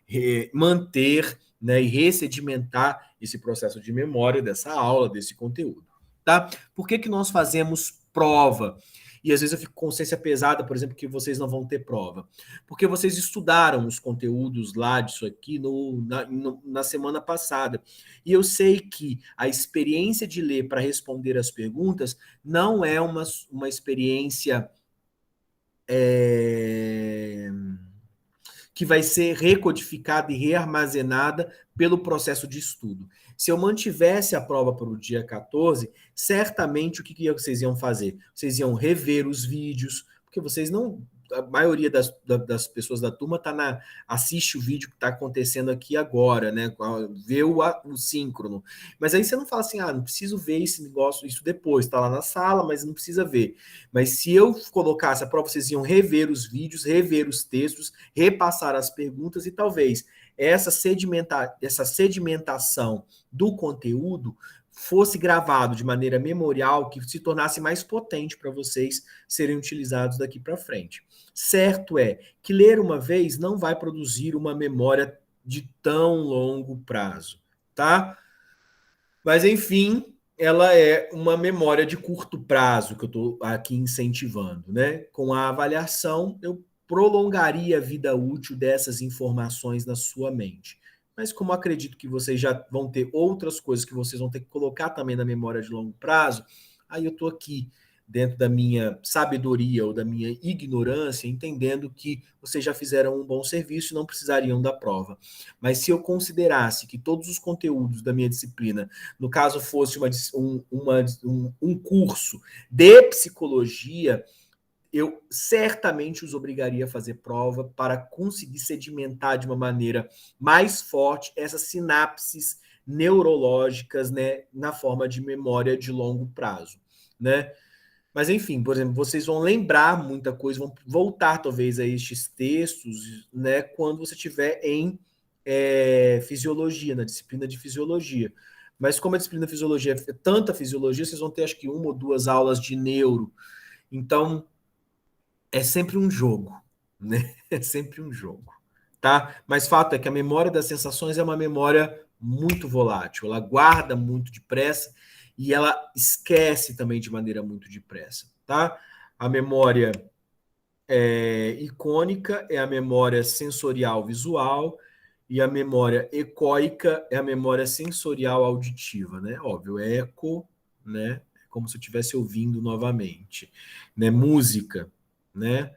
manter, né, e ressedimentar esse processo de memória dessa aula, desse conteúdo. Tá? Por que nós fazemos prova? E às vezes eu fico com consciência pesada, por exemplo, que vocês não vão ter prova. Porque vocês estudaram os conteúdos lá disso aqui na semana passada. E eu sei que a experiência de ler para responder as perguntas não é uma experiência que vai ser recodificada e rearmazenada pelo processo de estudo. Se eu mantivesse a prova para o dia 14, certamente o que vocês iam fazer? Vocês iam rever os vídeos, porque vocês não... A maioria das pessoas da turma assiste o vídeo que está acontecendo aqui agora, né? Vê o síncrono. Mas aí você não fala assim, não preciso ver esse negócio, isso depois, está lá na sala, mas não precisa ver. Mas se eu colocasse a prova, vocês iam rever os vídeos, rever os textos, repassar as perguntas e talvez essa sedimentação do conteúdo fosse gravado de maneira memorial, que se tornasse mais potente para vocês serem utilizados daqui para frente. Certo é que ler uma vez não vai produzir uma memória de tão longo prazo, tá? Mas, enfim, ela é uma memória de curto prazo que eu estou aqui incentivando, né? Com a avaliação, eu prolongaria a vida útil dessas informações na sua mente. Mas como acredito que vocês já vão ter outras coisas que vocês vão ter que colocar também na memória de longo prazo, aí eu estou aqui dentro da minha sabedoria ou da minha ignorância, entendendo que vocês já fizeram um bom serviço e não precisariam da prova. Mas se eu considerasse que todos os conteúdos da minha disciplina, no caso fosse um curso de psicologia, eu certamente os obrigaria a fazer prova para conseguir sedimentar de uma maneira mais forte essas sinapses neurológicas, né, na forma de memória de longo prazo, né? Mas, enfim, por exemplo, vocês vão lembrar muita coisa, vão voltar talvez a estes textos, né, quando você estiver em fisiologia, na disciplina de fisiologia. Mas como a disciplina de fisiologia é tanta fisiologia, vocês vão ter acho que 1 ou 2 aulas de neuro. Então, é sempre um jogo, né? É sempre um jogo, tá? Mas fato é que a memória das sensações é uma memória muito volátil, ela guarda muito depressa e ela esquece também de maneira muito depressa, tá? A memória icônica é a memória sensorial visual e a memória ecóica é a memória sensorial auditiva, né? Óbvio, eco, né? É como se eu estivesse ouvindo novamente, né? Música, né?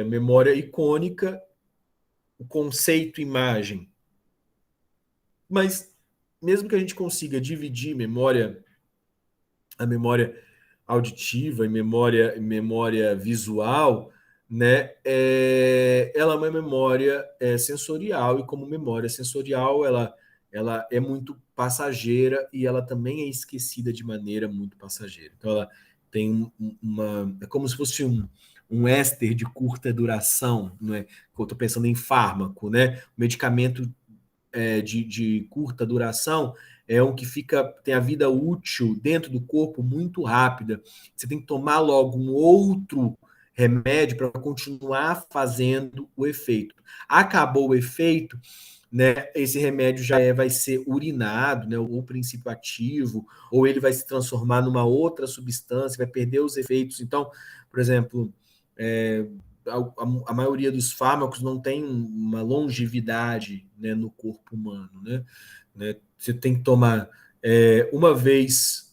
Memória icônica, o conceito imagem. Mas mesmo que a gente consiga dividir a memória auditiva e memória visual, né? Ela é uma memória sensorial e como memória sensorial ela é muito passageira e ela também é esquecida de maneira muito passageira. Então ela tem é como se fosse um éster de curta duração, não é? Eu estou pensando em fármaco, né? O medicamento de curta duração é um que tem a vida útil dentro do corpo muito rápida. Você tem que tomar logo um outro remédio para continuar fazendo o efeito. Acabou o efeito, né? Esse remédio já vai ser urinado, né? Ou princípio ativo, ou ele vai se transformar numa outra substância, vai perder os efeitos. Então, por exemplo, a maioria dos fármacos não tem uma longevidade, né, no corpo humano, né? Você tem que tomar uma vez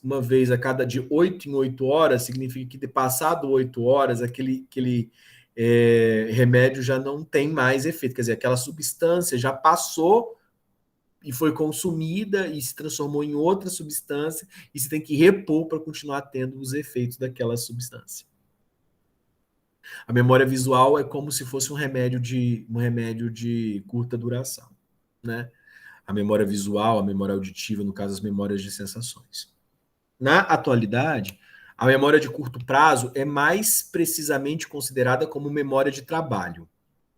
a cada de 8 em 8 horas, significa que de passado 8 horas, aquele remédio já não tem mais efeito, quer dizer, aquela substância já passou e foi consumida e se transformou em outra substância e você tem que repor para continuar tendo os efeitos daquela substância. A memória visual é como se fosse um remédio de curta duração, né? A memória visual, a memória auditiva, no caso, as memórias de sensações. Na atualidade, a memória de curto prazo é mais precisamente considerada como memória de trabalho,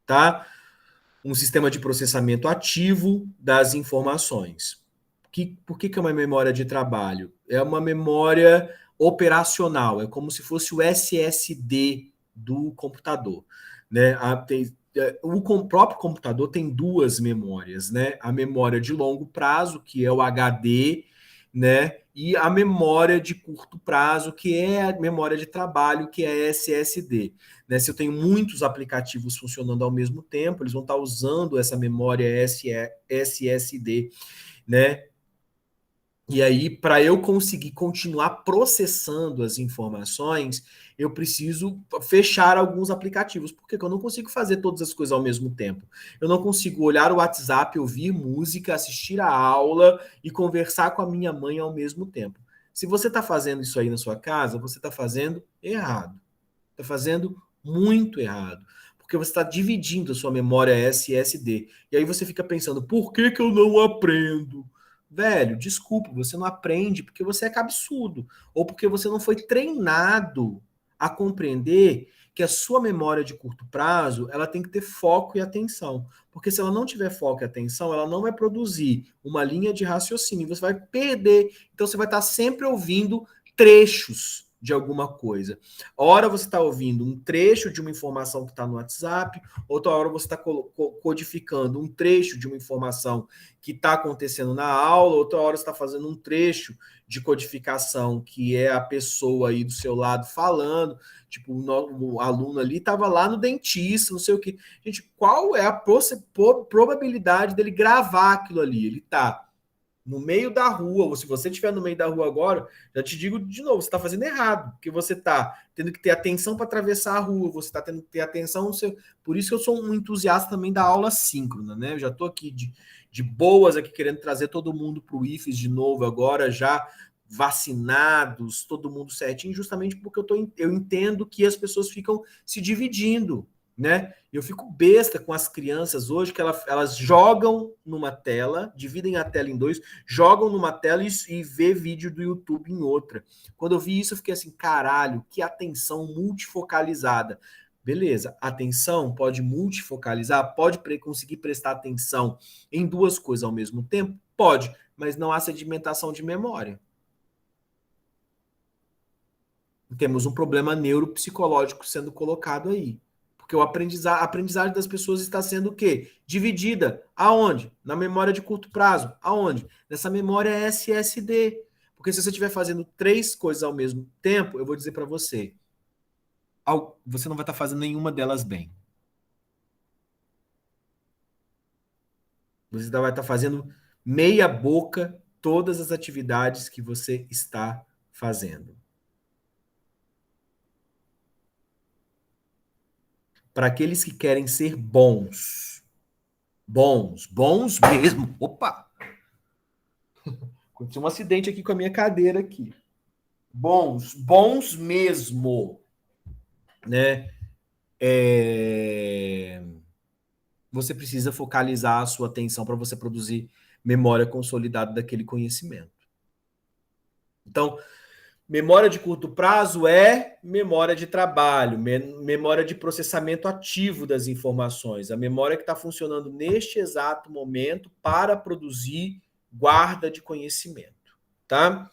tá? Um sistema de processamento ativo das informações. Por que é uma memória de trabalho? É uma memória operacional, é como se fosse o SSD do computador, né? O próprio computador tem duas memórias, né? A memória de longo prazo, que é o HD, né? E a memória de curto prazo, que é a memória de trabalho, que é a SSD. Né? Se eu tenho muitos aplicativos funcionando ao mesmo tempo, eles vão estar usando essa memória SSD, né? E aí, para eu conseguir continuar processando as informações, eu preciso fechar alguns aplicativos. Por que eu não consigo fazer todas as coisas ao mesmo tempo? Eu não consigo olhar o WhatsApp, ouvir música, assistir a aula e conversar com a minha mãe ao mesmo tempo. Se você está fazendo isso aí na sua casa, você está fazendo errado. Está fazendo muito errado. Porque você está dividindo a sua memória SSD. E aí você fica pensando, por que eu não aprendo? Velho, desculpa, você não aprende porque você é cabeçudo. Ou porque você não foi treinado a compreender que a sua memória de curto prazo ela tem que ter foco e atenção. Porque se ela não tiver foco e atenção, ela não vai produzir uma linha de raciocínio. Você vai perder. Então você vai estar sempre ouvindo trechos de alguma coisa. Hora você está ouvindo um trecho de uma informação que está no WhatsApp, outra hora você está codificando um trecho de uma informação que está acontecendo na aula, outra hora você está fazendo um trecho de codificação que é a pessoa aí do seu lado falando, tipo, o aluno ali estava lá no dentista, não sei o que. Gente, qual é a probabilidade dele gravar aquilo ali? Ele está no meio da rua, ou se você estiver no meio da rua agora, já te digo de novo, você está fazendo errado, porque você está tendo que ter atenção para atravessar a rua, você está tendo que ter atenção no seu... Por isso que eu sou um entusiasta também da aula síncrona, né? Eu já estou aqui de boas, aqui querendo trazer todo mundo para o IFES de novo agora, já vacinados, todo mundo certinho, justamente porque eu entendo que as pessoas ficam se dividindo, né? Eu fico besta com as crianças hoje que elas jogam numa tela, dividem a tela em dois, jogam numa tela e vê vídeo do YouTube em outra. Quando eu vi isso, eu fiquei assim, caralho, que atenção multifocalizada. Beleza, atenção pode multifocalizar, pode conseguir prestar atenção em duas coisas ao mesmo tempo? Pode, mas não há sedimentação de memória. Temos um problema neuropsicológico sendo colocado aí. Porque a aprendizagem das pessoas está sendo o quê? Dividida. Aonde? Na memória de curto prazo. Aonde? Nessa memória SSD. Porque se você estiver fazendo três coisas ao mesmo tempo, eu vou dizer para você, você não vai estar fazendo nenhuma delas bem. Você vai estar fazendo meia boca todas as atividades que você está fazendo. Para aqueles que querem ser bons, bons mesmo. Opa! Aconteceu um acidente aqui com a minha cadeira aqui. Bons mesmo, né? Você precisa focalizar a sua atenção para você produzir memória consolidada daquele conhecimento. Então, memória de curto prazo é memória de trabalho, memória de processamento ativo das informações, a memória que está funcionando neste exato momento para produzir guarda de conhecimento, tá?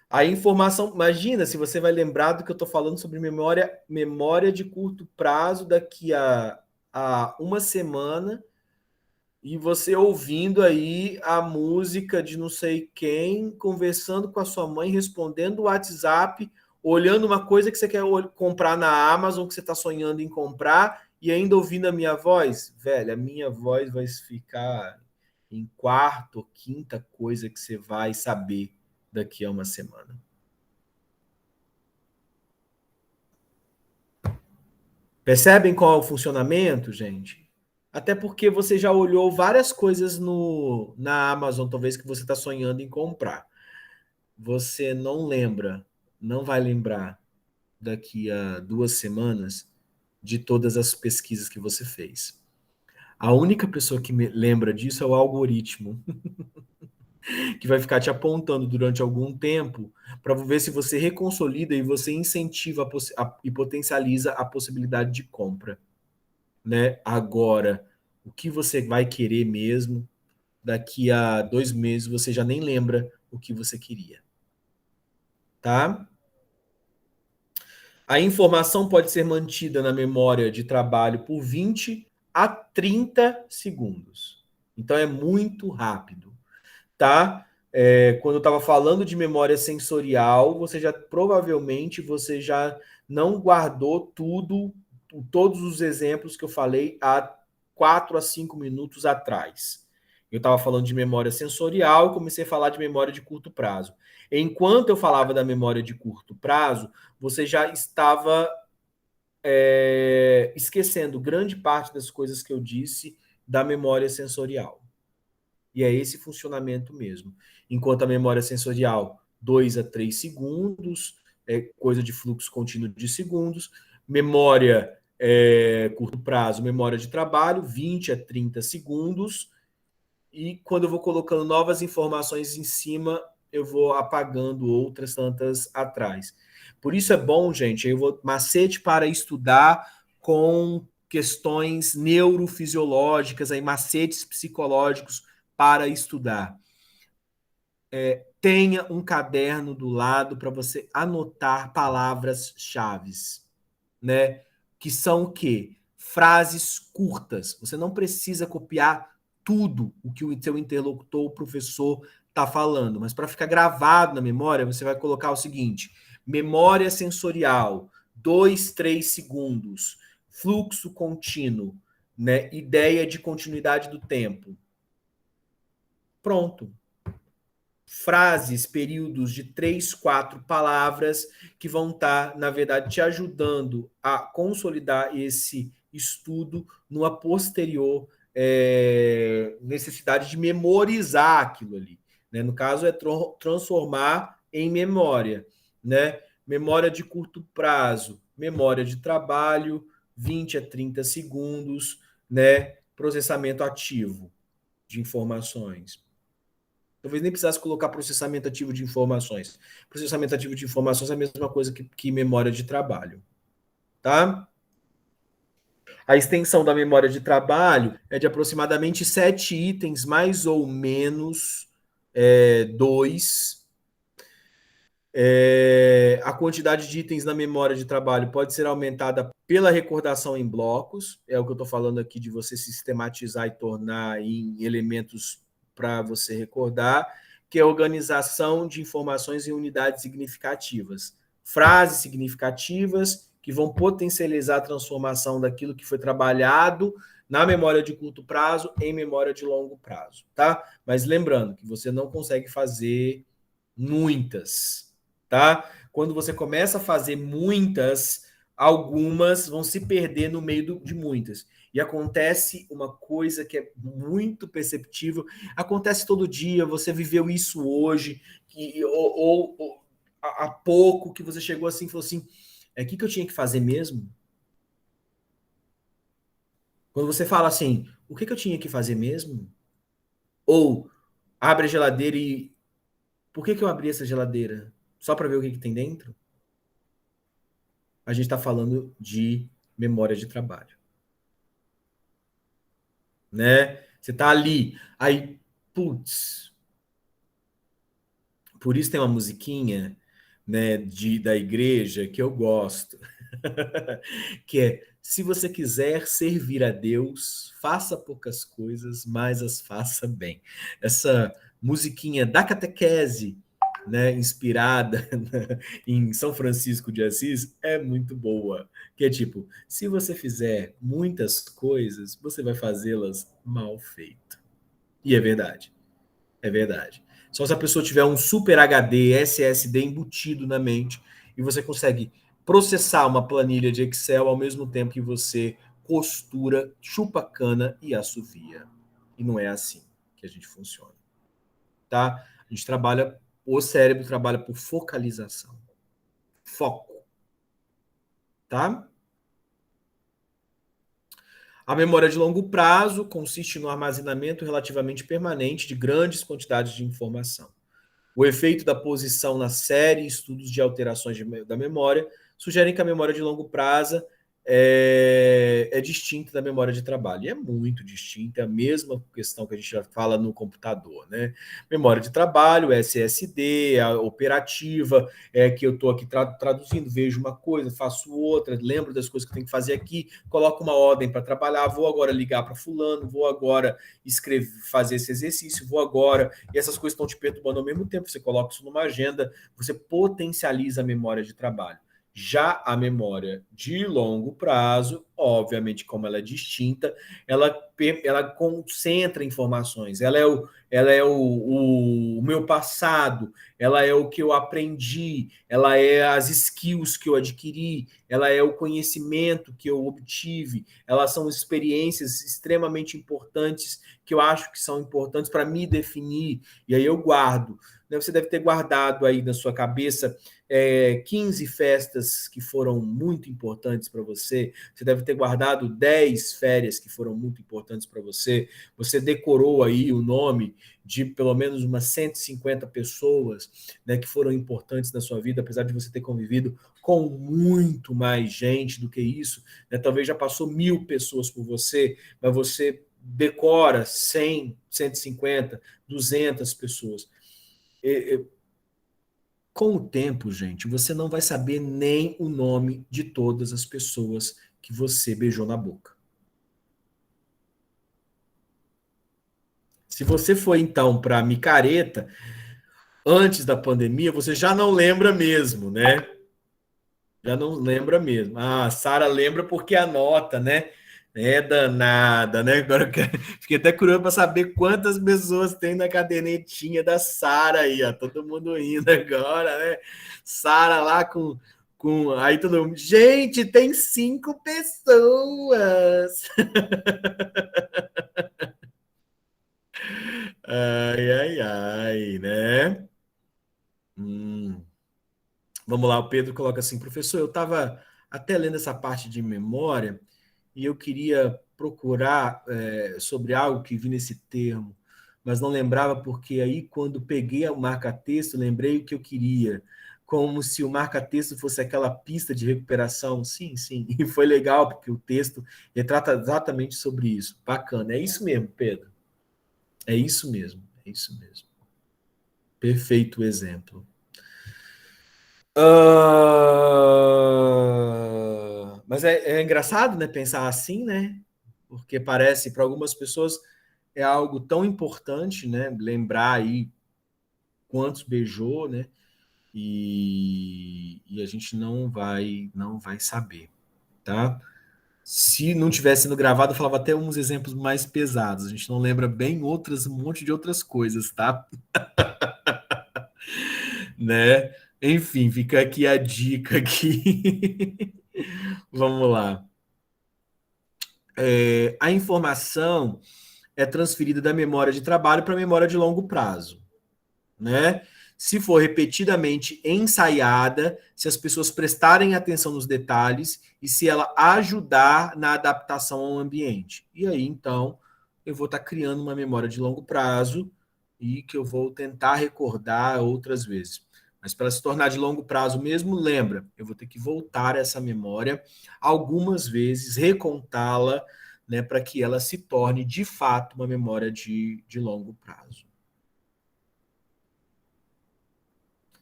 A informação, imagina se você vai lembrar do que eu estou falando sobre memória de curto prazo daqui a uma semana e você ouvindo aí a música de não sei quem, conversando com a sua mãe, respondendo o WhatsApp, olhando uma coisa que você quer comprar na Amazon, que você está sonhando em comprar, e ainda ouvindo a minha voz. Velho, a minha voz vai ficar em quarta ou quinta coisa que você vai saber daqui a uma semana. Percebem qual é o funcionamento, gente? Até porque você já olhou várias coisas na Amazon, talvez que você está sonhando em comprar. Você não lembra, não vai lembrar daqui a 2 semanas de todas as pesquisas que você fez. A única pessoa que me lembra disso é o algoritmo, que vai ficar te apontando durante algum tempo para ver se você reconsolida e você incentiva e potencializa a possibilidade de compra. Né? Agora, o que você vai querer mesmo, daqui a 2 meses você já nem lembra o que você queria. Tá? A informação pode ser mantida na memória de trabalho por 20 a 30 segundos. Então é muito rápido. Tá? Quando eu estava falando de memória sensorial, provavelmente você já não guardou todos os exemplos que eu falei há 4 a 5 minutos atrás. Eu estava falando de memória sensorial e comecei a falar de memória de curto prazo. Enquanto eu falava da memória de curto prazo, você já estava esquecendo grande parte das coisas que eu disse da memória sensorial. E é esse funcionamento mesmo. Enquanto a memória sensorial, 2 a 3 segundos, é coisa de fluxo contínuo de segundos. Memória curto prazo, memória de trabalho, 20 a 30 segundos. E quando eu vou colocando novas informações em cima, eu vou apagando outras tantas atrás. Por isso é bom, gente, eu vou macete para estudar com questões neurofisiológicas, aí, macetes psicológicos para estudar. tenha um caderno do lado para você anotar palavras-chave, né? Que são o quê? Frases curtas. Você não precisa copiar tudo o que o seu interlocutor, o professor, está falando, mas para ficar gravado na memória, você vai colocar o seguinte: memória sensorial, 2, 3 segundos, fluxo contínuo, né? Ideia de continuidade do tempo. Pronto. Frases, períodos de 3, 4 palavras que vão estar, na verdade, te ajudando a consolidar esse estudo numa posterior necessidade de memorizar aquilo ali. Né? No caso, é transformar em memória. Né? Memória de curto prazo, memória de trabalho, 20 a 30 segundos, né? Processamento ativo de informações. Talvez nem precisasse colocar processamento ativo de informações. Processamento ativo de informações é a mesma coisa que memória de trabalho. Tá? A extensão da memória de trabalho é de aproximadamente 7 itens, mais ou menos 2. A quantidade de itens na memória de trabalho pode ser aumentada pela recordação em blocos. É o que eu estou falando aqui de você sistematizar e tornar em elementos para você recordar, que é a organização de informações em unidades significativas. Frases significativas que vão potencializar a transformação daquilo que foi trabalhado na memória de curto prazo em memória de longo prazo, tá? Mas lembrando que você não consegue fazer muitas, tá? Quando você começa a fazer muitas, algumas vão se perder no meio de muitas. E acontece uma coisa que é muito perceptível, acontece todo dia, você viveu isso hoje, ou há pouco, que você chegou assim e falou assim, o que eu tinha que fazer mesmo? Quando você fala assim, o que eu tinha que fazer mesmo? Ou abre a geladeira e por que eu abri essa geladeira? Só para ver o que tem dentro? A gente está falando de memória de trabalho. Né? Você está ali, aí, putz. Por isso tem uma musiquinha, né, da igreja que eu gosto, que é: se você quiser servir a Deus, faça poucas coisas, mas as faça bem. Essa musiquinha da catequese, né, inspirada em São Francisco de Assis, é muito boa. Que é tipo, se você fizer muitas coisas, você vai fazê-las mal feito. E é verdade. É verdade. Só se a pessoa tiver um super HD, SSD embutido na mente e você consegue processar uma planilha de Excel ao mesmo tempo que você costura, chupa cana e assovia. E não é assim que a gente funciona, tá? A gente trabalha, o cérebro trabalha por focalização, foco, tá? A memória de longo prazo consiste no armazenamento relativamente permanente de grandes quantidades de informação. O efeito da posição na série e estudos de alterações da memória sugerem que a memória de longo prazo é distinta da memória de trabalho. E é muito distinta, é a mesma questão que a gente já fala no computador. Né? Memória de trabalho, SSD, a operativa, que eu estou aqui traduzindo, vejo uma coisa, faço outra, lembro das coisas que eu tenho que fazer aqui, coloco uma ordem para trabalhar, vou agora ligar para fulano, vou agora escrever, fazer esse exercício, vou agora, e essas coisas estão te perturbando ao mesmo tempo, você coloca isso numa agenda, você potencializa a memória de trabalho. Já a memória de longo prazo, obviamente, como ela é distinta, ela concentra informações, ela é o meu passado, ela é o que eu aprendi, ela é as skills que eu adquiri, ela é o conhecimento que eu obtive, elas são experiências extremamente importantes que eu acho que são importantes para me definir, e aí eu guardo. Você deve ter guardado aí na sua cabeça 15 festas que foram muito importantes para você, você deve ter guardado 10 férias que foram muito importantes para você, você decorou aí o nome de pelo menos umas 150 pessoas, né, que foram importantes na sua vida, apesar de você ter convivido com muito mais gente do que isso, né? Talvez já passou 1000 pessoas por você, mas você decora 100, 150, 200 pessoas. Com o tempo, gente, você não vai saber nem o nome de todas as pessoas que você beijou na boca. Se você for então para micareta antes da pandemia, você já não lembra mesmo, né? Já não lembra mesmo. Ah, a Sara lembra porque anota, né? É danada, né? Agora fiquei até curioso para saber quantas pessoas tem na cadernetinha da Sara aí, ó. Todo mundo indo agora, né? Sara lá com. Aí todo mundo. Gente, tem 5 pessoas! Ai, ai, ai, né? Hum. Vamos lá, o Pedro coloca assim, professor, eu estava até lendo essa parte de memória e eu queria procurar sobre algo que vi nesse termo, mas não lembrava porque aí quando peguei o marca-texto, lembrei o que eu queria, como se o marca-texto fosse aquela pista de recuperação. Sim, sim, e foi legal porque o texto retrata exatamente sobre isso. Bacana, é isso mesmo, Pedro. É isso mesmo, é isso mesmo. Perfeito exemplo. Mas é engraçado, né, pensar assim, né? Porque parece, para algumas pessoas, é algo tão importante, né? Lembrar aí quantos beijou, né? E a gente não vai saber, tá? Se não tivesse sido gravado, eu falava até uns exemplos mais pesados. A gente não lembra bem um monte de outras coisas, tá? Né? Enfim, fica aqui a dica aqui. Vamos lá. A informação é transferida da memória de trabalho para a memória de longo prazo, né? Se for repetidamente ensaiada, se as pessoas prestarem atenção nos detalhes e se ela ajudar na adaptação ao ambiente. E aí, então, eu vou estar criando uma memória de longo prazo e que eu vou tentar recordar outras vezes. Mas para se tornar de longo prazo mesmo, lembra, eu vou ter que voltar a essa memória algumas vezes, recontá-la, né, para que ela se torne de fato uma memória de longo prazo.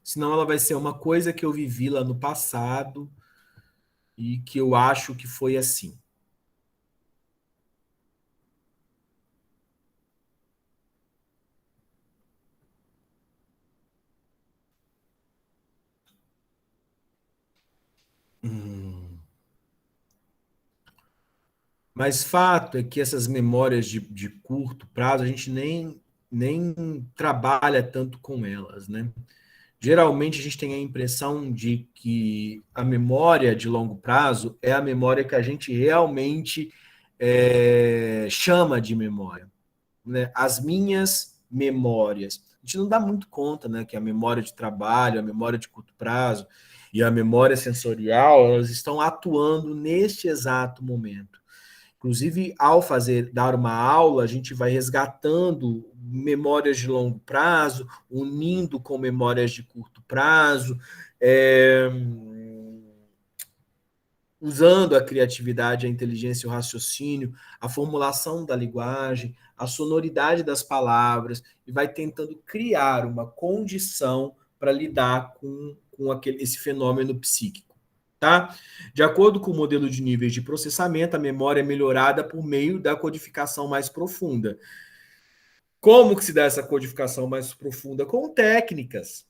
Senão ela vai ser uma coisa que eu vivi lá no passado e que eu acho que foi assim. Hum. Mas fato é que essas memórias de curto prazo, a gente nem trabalha tanto com elas, né? Geralmente a gente tem a impressão de que a memória de longo prazo é a memória que a gente realmente chama de memória, né? As minhas memórias. A gente não dá muito conta, né, que a memória de trabalho, a memória de curto prazo e a memória sensorial, elas estão atuando neste exato momento. Inclusive, ao dar uma aula, a gente vai resgatando memórias de longo prazo, unindo com memórias de curto prazo, é, usando a criatividade, a inteligência, o raciocínio, a formulação da linguagem, a sonoridade das palavras, e vai tentando criar uma condição para lidar com esse fenômeno psíquico. Tá? De acordo com o modelo de níveis de processamento, a memória é melhorada por meio da codificação mais profunda. Como que se dá essa codificação mais profunda? Com técnicas.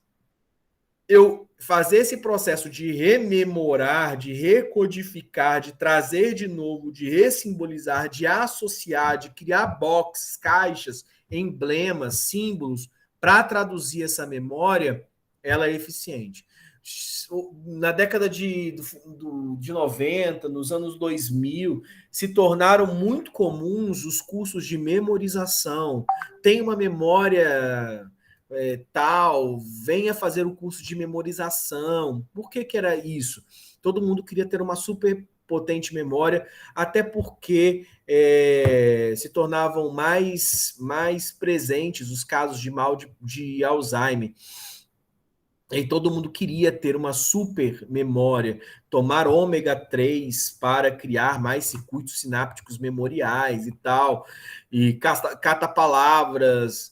Eu fazer esse processo de rememorar, de recodificar, de trazer de novo, de ressimbolizar, de associar, de criar boxes, caixas, emblemas, símbolos, para traduzir essa memória, ela é eficiente. Na década de 90, nos anos 2000, se tornaram muito comuns os cursos de memorização. Tem uma memória tal, venha fazer o curso de memorização. Por que era isso? Todo mundo queria ter uma super potente memória, até porque se tornavam mais presentes os casos de mal de Alzheimer. E todo mundo queria ter uma super memória, tomar ômega 3 para criar mais circuitos sinápticos memoriais e tal, e cata palavras,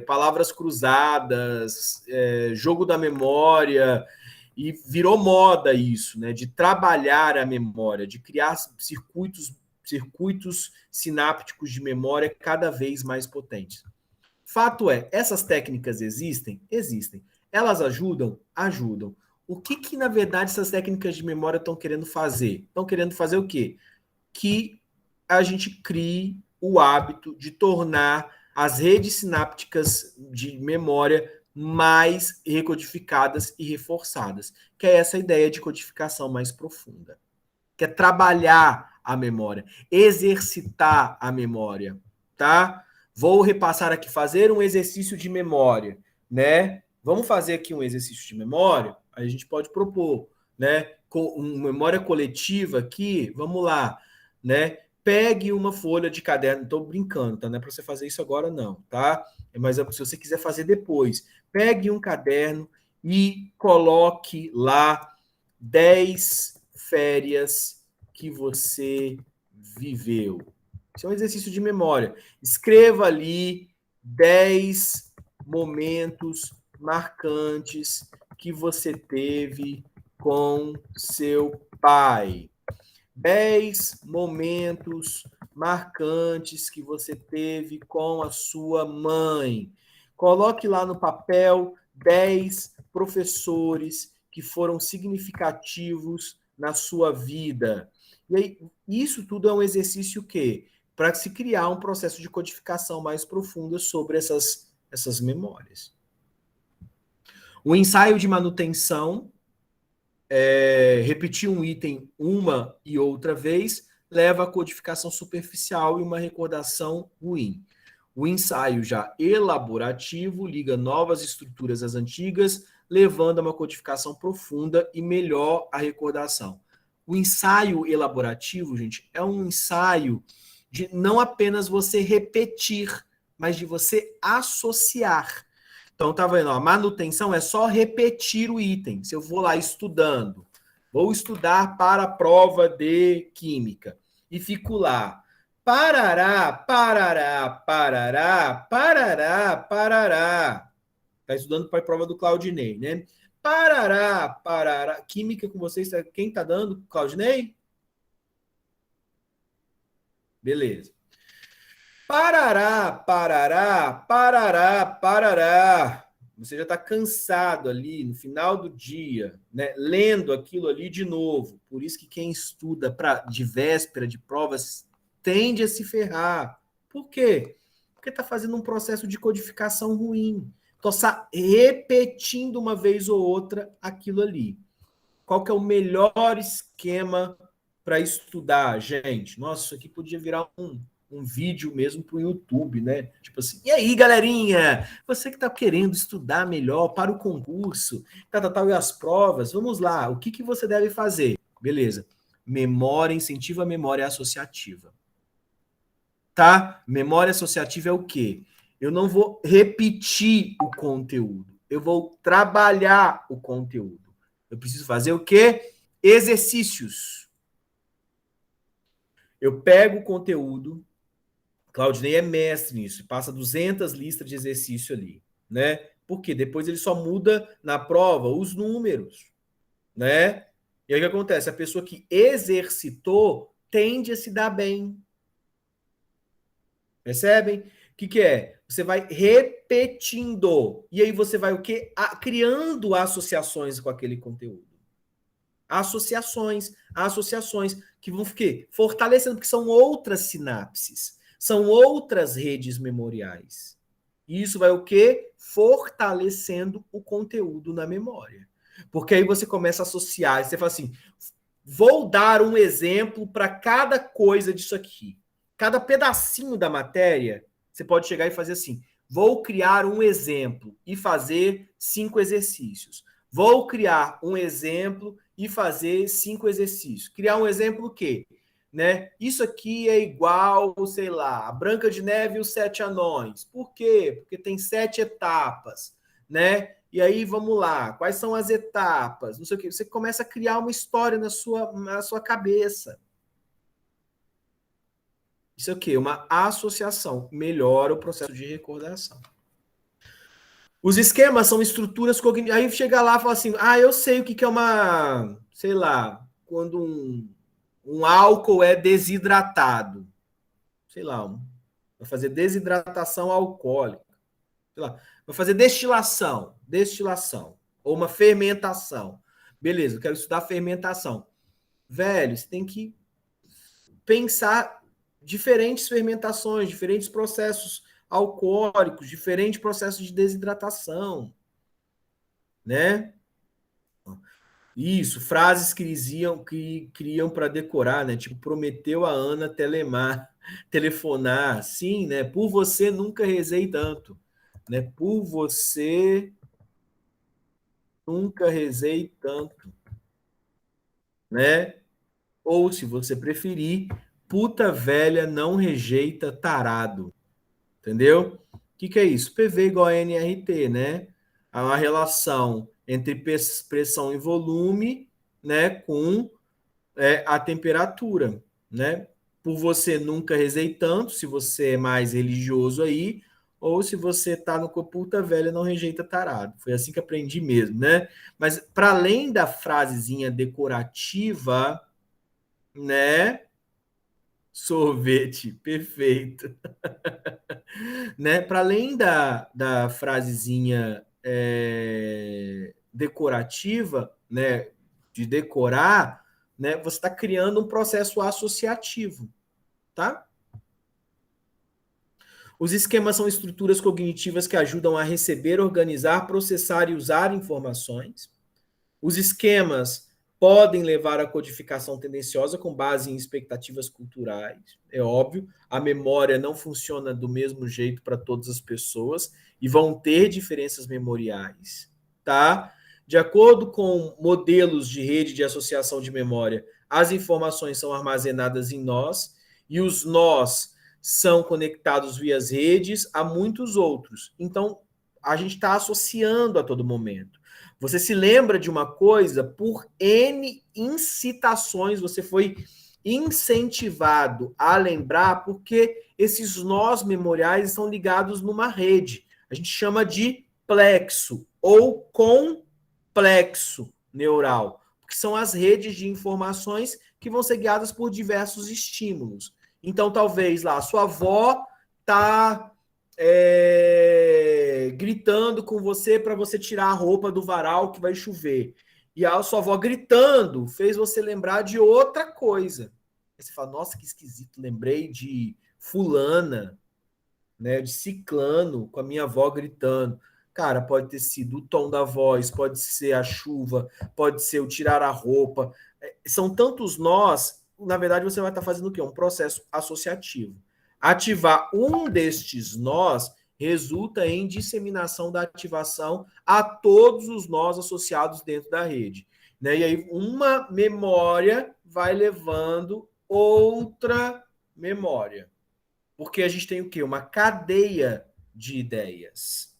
palavras cruzadas, jogo da memória, e virou moda isso, né? De trabalhar a memória, de criar circuitos sinápticos de memória cada vez mais potentes. Fato é, essas técnicas existem? Existem. Elas ajudam? Ajudam. O que na verdade, essas técnicas de memória estão querendo fazer? Estão querendo fazer o quê? Que a gente crie o hábito de tornar as redes sinápticas de memória mais recodificadas e reforçadas, que é essa ideia de codificação mais profunda, que é trabalhar a memória, exercitar a memória, tá? Vou repassar aqui, fazer um exercício de memória, né? Vamos fazer aqui um exercício de memória? A gente pode propor, né? Com uma memória coletiva aqui, vamos lá, né? Pegue uma folha de caderno, estou brincando, tá? Não é para você fazer isso agora, não, tá? Mas se você quiser fazer depois, pegue um caderno e coloque lá 10 férias que você viveu. Isso é um exercício de memória. Escreva ali 10 momentos marcantes que você teve com seu pai. 10 momentos marcantes que você teve com a sua mãe. Coloque lá no papel 10 professores que foram significativos na sua vida. E aí, isso tudo é um exercício que para se criar um processo de codificação mais profunda sobre essas memórias. O ensaio de manutenção, repetir um item uma e outra vez, leva a codificação superficial e uma recordação ruim. O ensaio já elaborativo liga novas estruturas às antigas, levando a uma codificação profunda e melhor a recordação. O ensaio elaborativo, gente, é um ensaio de não apenas você repetir, mas de você associar. Então, tá vendo? A manutenção é só repetir o item. Se eu vou lá estudando, vou estudar para a prova de química e fico lá, parará, parará, parará, parará, parará. Tá estudando para a prova do Claudinei, né? Parará, parará. Química com vocês, quem tá dando? Claudinei? Beleza. Parará, parará, parará, parará. Você já está cansado ali no final do dia, né? Lendo aquilo ali de novo. Por isso que quem estuda de véspera de provas tende a se ferrar. Por quê? Porque está fazendo um processo de codificação ruim. Está repetindo uma vez ou outra aquilo ali. Qual que é o melhor esquema para estudar, gente? Nossa, isso aqui podia virar um vídeo mesmo para o YouTube, né? Tipo assim, e aí, galerinha? Você que está querendo estudar melhor para o concurso, e as provas, vamos lá, o que você deve fazer? Beleza. Memória, incentiva a memória associativa. Tá? Memória associativa é o quê? Eu não vou repetir o conteúdo, eu vou trabalhar o conteúdo. Eu preciso fazer o quê? Exercícios. Eu pego o conteúdo, Claudinei é mestre nisso, passa 200 listas de exercício ali, né? Porque depois ele só muda na prova os números, né? E aí o que acontece? A pessoa que exercitou tende a se dar bem. Percebem? O que é? Você vai repetindo. E aí você vai o quê? Criando associações com aquele conteúdo. Associações que vão quê? Fortalecendo, porque são outras sinapses. São outras redes memoriais. E isso vai o quê? Fortalecendo o conteúdo na memória. Porque aí você começa a associar, e você fala assim, vou dar um exemplo para cada coisa disso aqui. Cada pedacinho da matéria, você pode chegar e fazer assim, vou criar um exemplo e fazer 5 exercícios. Vou criar um exemplo e fazer 5 exercícios. Criar um exemplo o quê? Né? Isso aqui é igual, sei lá, a Branca de Neve e os 7 Anões. Por quê? Porque tem 7 etapas, né? E aí, vamos lá, quais são as etapas? Não sei o quê. Você começa a criar uma história na sua cabeça. Isso é o quê? Uma associação. Melhora o processo de recordação. Os esquemas são estruturas cognitivas. Aí chega lá e fala assim: eu sei o que é uma. Sei lá, quando um álcool é desidratado. Sei lá, vai fazer desidratação alcoólica. Sei lá, vai fazer destilação. Ou uma fermentação. Beleza, eu quero estudar fermentação. Velho, você tem que pensar diferentes fermentações, diferentes processos alcoólicos, diferentes processos de desidratação, né? Isso, frases que criam para decorar, né? Tipo, prometeu a Ana telefonar, sim, né? Por você nunca rezei tanto, né? Por você nunca rezei tanto, né? Ou, se você preferir, puta velha não rejeita tarado. Entendeu? O que é isso? PV igual a nRT, né? É uma relação entre pressão e volume, né, com a temperatura, né? Por você nunca rezei tanto, se você é mais religioso aí, ou se você tá no puta velha, não rejeita tarado. Foi assim que aprendi mesmo, né? Mas para além da frasezinha decorativa, né? Sorvete, perfeito. Né? Para além da frasezinha decorativa, né? De decorar, né? Você está criando um processo associativo, tá? Os esquemas são estruturas cognitivas que ajudam a receber, organizar, processar e usar informações. Os esquemas podem levar à codificação tendenciosa com base em expectativas culturais, é óbvio. A memória não funciona do mesmo jeito para todas as pessoas e vão ter diferenças memoriais, tá? De acordo com modelos de rede de associação de memória, as informações são armazenadas em nós e os nós são conectados via as redes a muitos outros. Então, a gente está associando a todo momento. Você se lembra de uma coisa por N incitações, você foi incentivado a lembrar, porque esses nós memoriais estão ligados numa rede. A gente chama de plexo ou complexo neural, que são as redes de informações que vão ser guiadas por diversos estímulos. Então, talvez lá, a sua avó está gritando com você para você tirar a roupa do varal que vai chover. E a sua avó gritando fez você lembrar de outra coisa. Aí você fala, nossa, que esquisito, lembrei de fulana, né, de ciclano, com a minha avó gritando. Cara, pode ter sido o tom da voz, pode ser a chuva, pode ser o tirar a roupa. São tantos nós, na verdade você vai estar fazendo o quê? Um processo associativo. Ativar um destes nós resulta em disseminação da ativação a todos os nós associados dentro da rede. Né? E aí uma memória vai levando outra memória. Porque a gente tem o quê? Uma cadeia de ideias,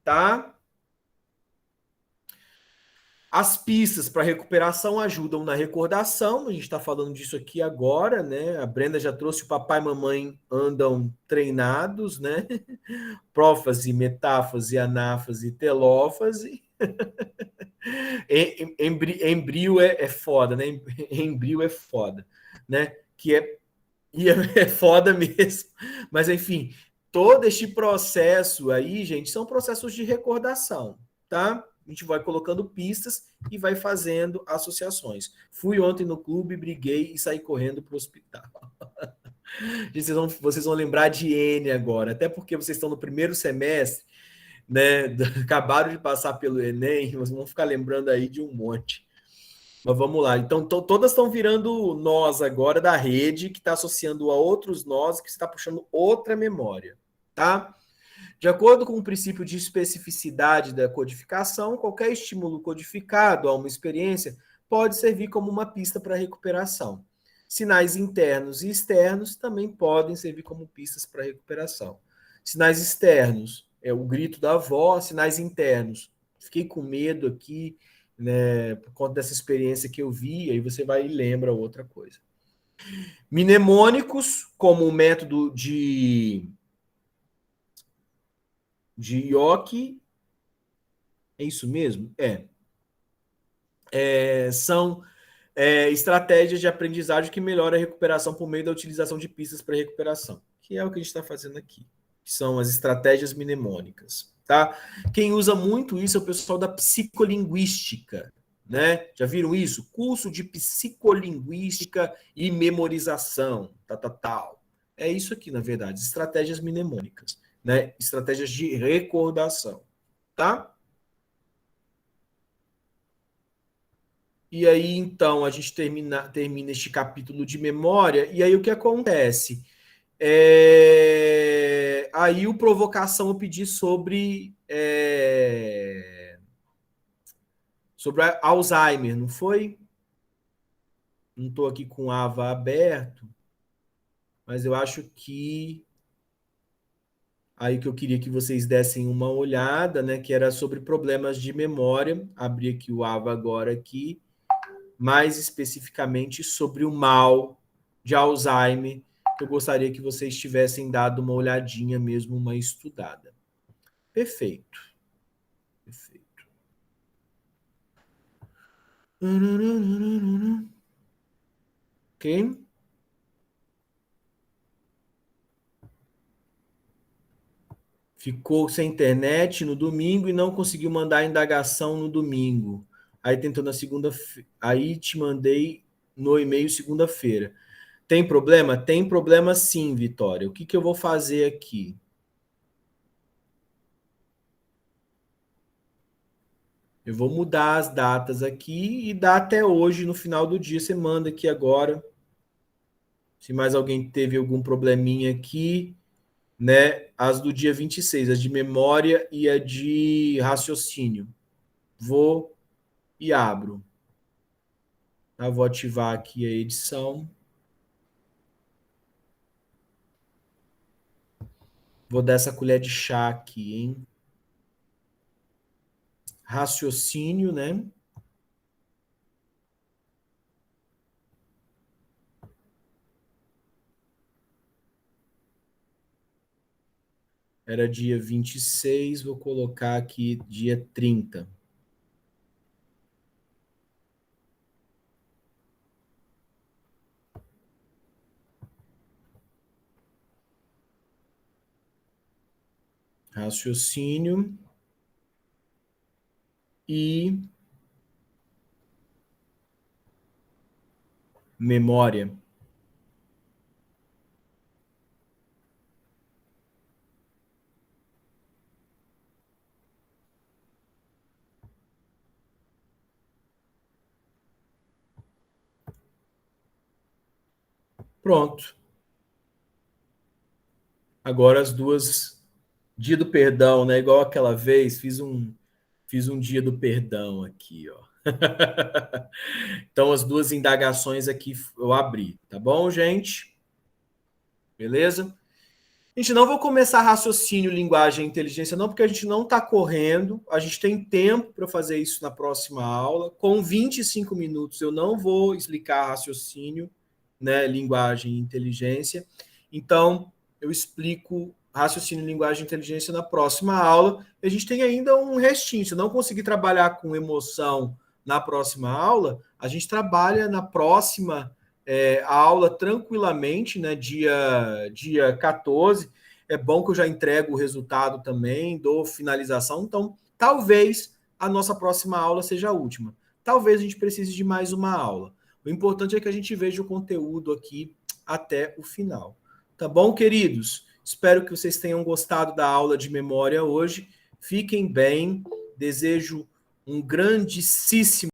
tá? As pistas para recuperação ajudam na recordação, a gente está falando disso aqui agora, né? A Brenda já trouxe o papai e mamãe andam treinados, né? Prófase, metáfase, anáfase, telófase. Embrio é foda, né? Embrio é foda, né? Que é foda mesmo. Mas, enfim, todo este processo aí, gente, são processos de recordação, tá? A gente vai colocando pistas e vai fazendo associações. Fui ontem no clube, briguei e saí correndo para o hospital. Vocês vão lembrar de N agora, até porque vocês estão no primeiro semestre, né? Acabaram de passar pelo Enem, vocês vão ficar lembrando aí de um monte. Mas vamos lá. Então, todas estão virando nós agora da rede, que está associando a outros nós, que está puxando outra memória, tá? De acordo com o princípio de especificidade da codificação, qualquer estímulo codificado a uma experiência pode servir como uma pista para recuperação. Sinais internos e externos também podem servir como pistas para recuperação. Sinais externos é o grito da avó, sinais internos, fiquei com medo aqui, né, por conta dessa experiência que eu vi, aí você vai e lembra outra coisa. Mnemônicos, como o método de Yoki, é isso mesmo? São estratégias de aprendizagem que melhoram a recuperação por meio da utilização de pistas para recuperação, que é o que a gente está fazendo aqui, que são as estratégias mnemônicas. Tá? Quem usa muito isso é o pessoal da psicolinguística. Né? Já viram isso? Curso de psicolinguística e memorização. Tal. É isso aqui, na verdade, estratégias mnemônicas, né? Estratégias de recordação. Tá? E aí, então, a gente termina este capítulo de memória, e aí o que acontece? Aí o provocação eu pedi sobre Alzheimer, não foi? Não estou aqui com o AVA aberto, mas eu acho que aí que eu queria que vocês dessem uma olhada, né? Que era sobre problemas de memória. Abri aqui o AVA agora aqui, mais especificamente sobre o mal de Alzheimer. Eu gostaria que vocês tivessem dado uma olhadinha mesmo, uma estudada. Perfeito. Perfeito. Ok? Ficou sem internet no domingo e não conseguiu mandar a indagação no domingo. Aí tentou na segunda, aí te mandei no e-mail segunda-feira. Tem problema? Tem problema sim, Vitória. O que eu vou fazer aqui? Eu vou mudar as datas aqui e dar até hoje, no final do dia, você manda aqui agora. Se mais alguém teve algum probleminha aqui, né? As do dia 26, as de memória e a de raciocínio. Vou e abro. Tá? Vou ativar aqui a edição. Vou dar essa colher de chá aqui, hein? Raciocínio, né? Era dia 26, vou colocar aqui dia 30. Raciocínio e memória. Pronto. Agora as duas. Dia do perdão, né? Igual aquela vez, fiz um dia do perdão aqui, ó. Então, as duas indagações aqui eu abri, tá bom, gente? Beleza? Gente, não vou começar raciocínio, linguagem e inteligência, não, porque a gente não está correndo, a gente tem tempo para fazer isso na próxima aula. Com 25 minutos eu não vou explicar raciocínio, né, linguagem e inteligência. Então, eu explico raciocínio, linguagem e inteligência na próxima aula. A gente tem ainda um restinho. Se eu não conseguir trabalhar com emoção na próxima aula, a gente trabalha na próxima a aula tranquilamente, né? Dia 14. É bom que eu já entrego o resultado também, dou finalização. Então, talvez a nossa próxima aula seja a última. Talvez a gente precise de mais uma aula. O importante é que a gente veja o conteúdo aqui até o final. Tá bom, queridos? Espero que vocês tenham gostado da aula de memória hoje. Fiquem bem. Desejo um grandíssimo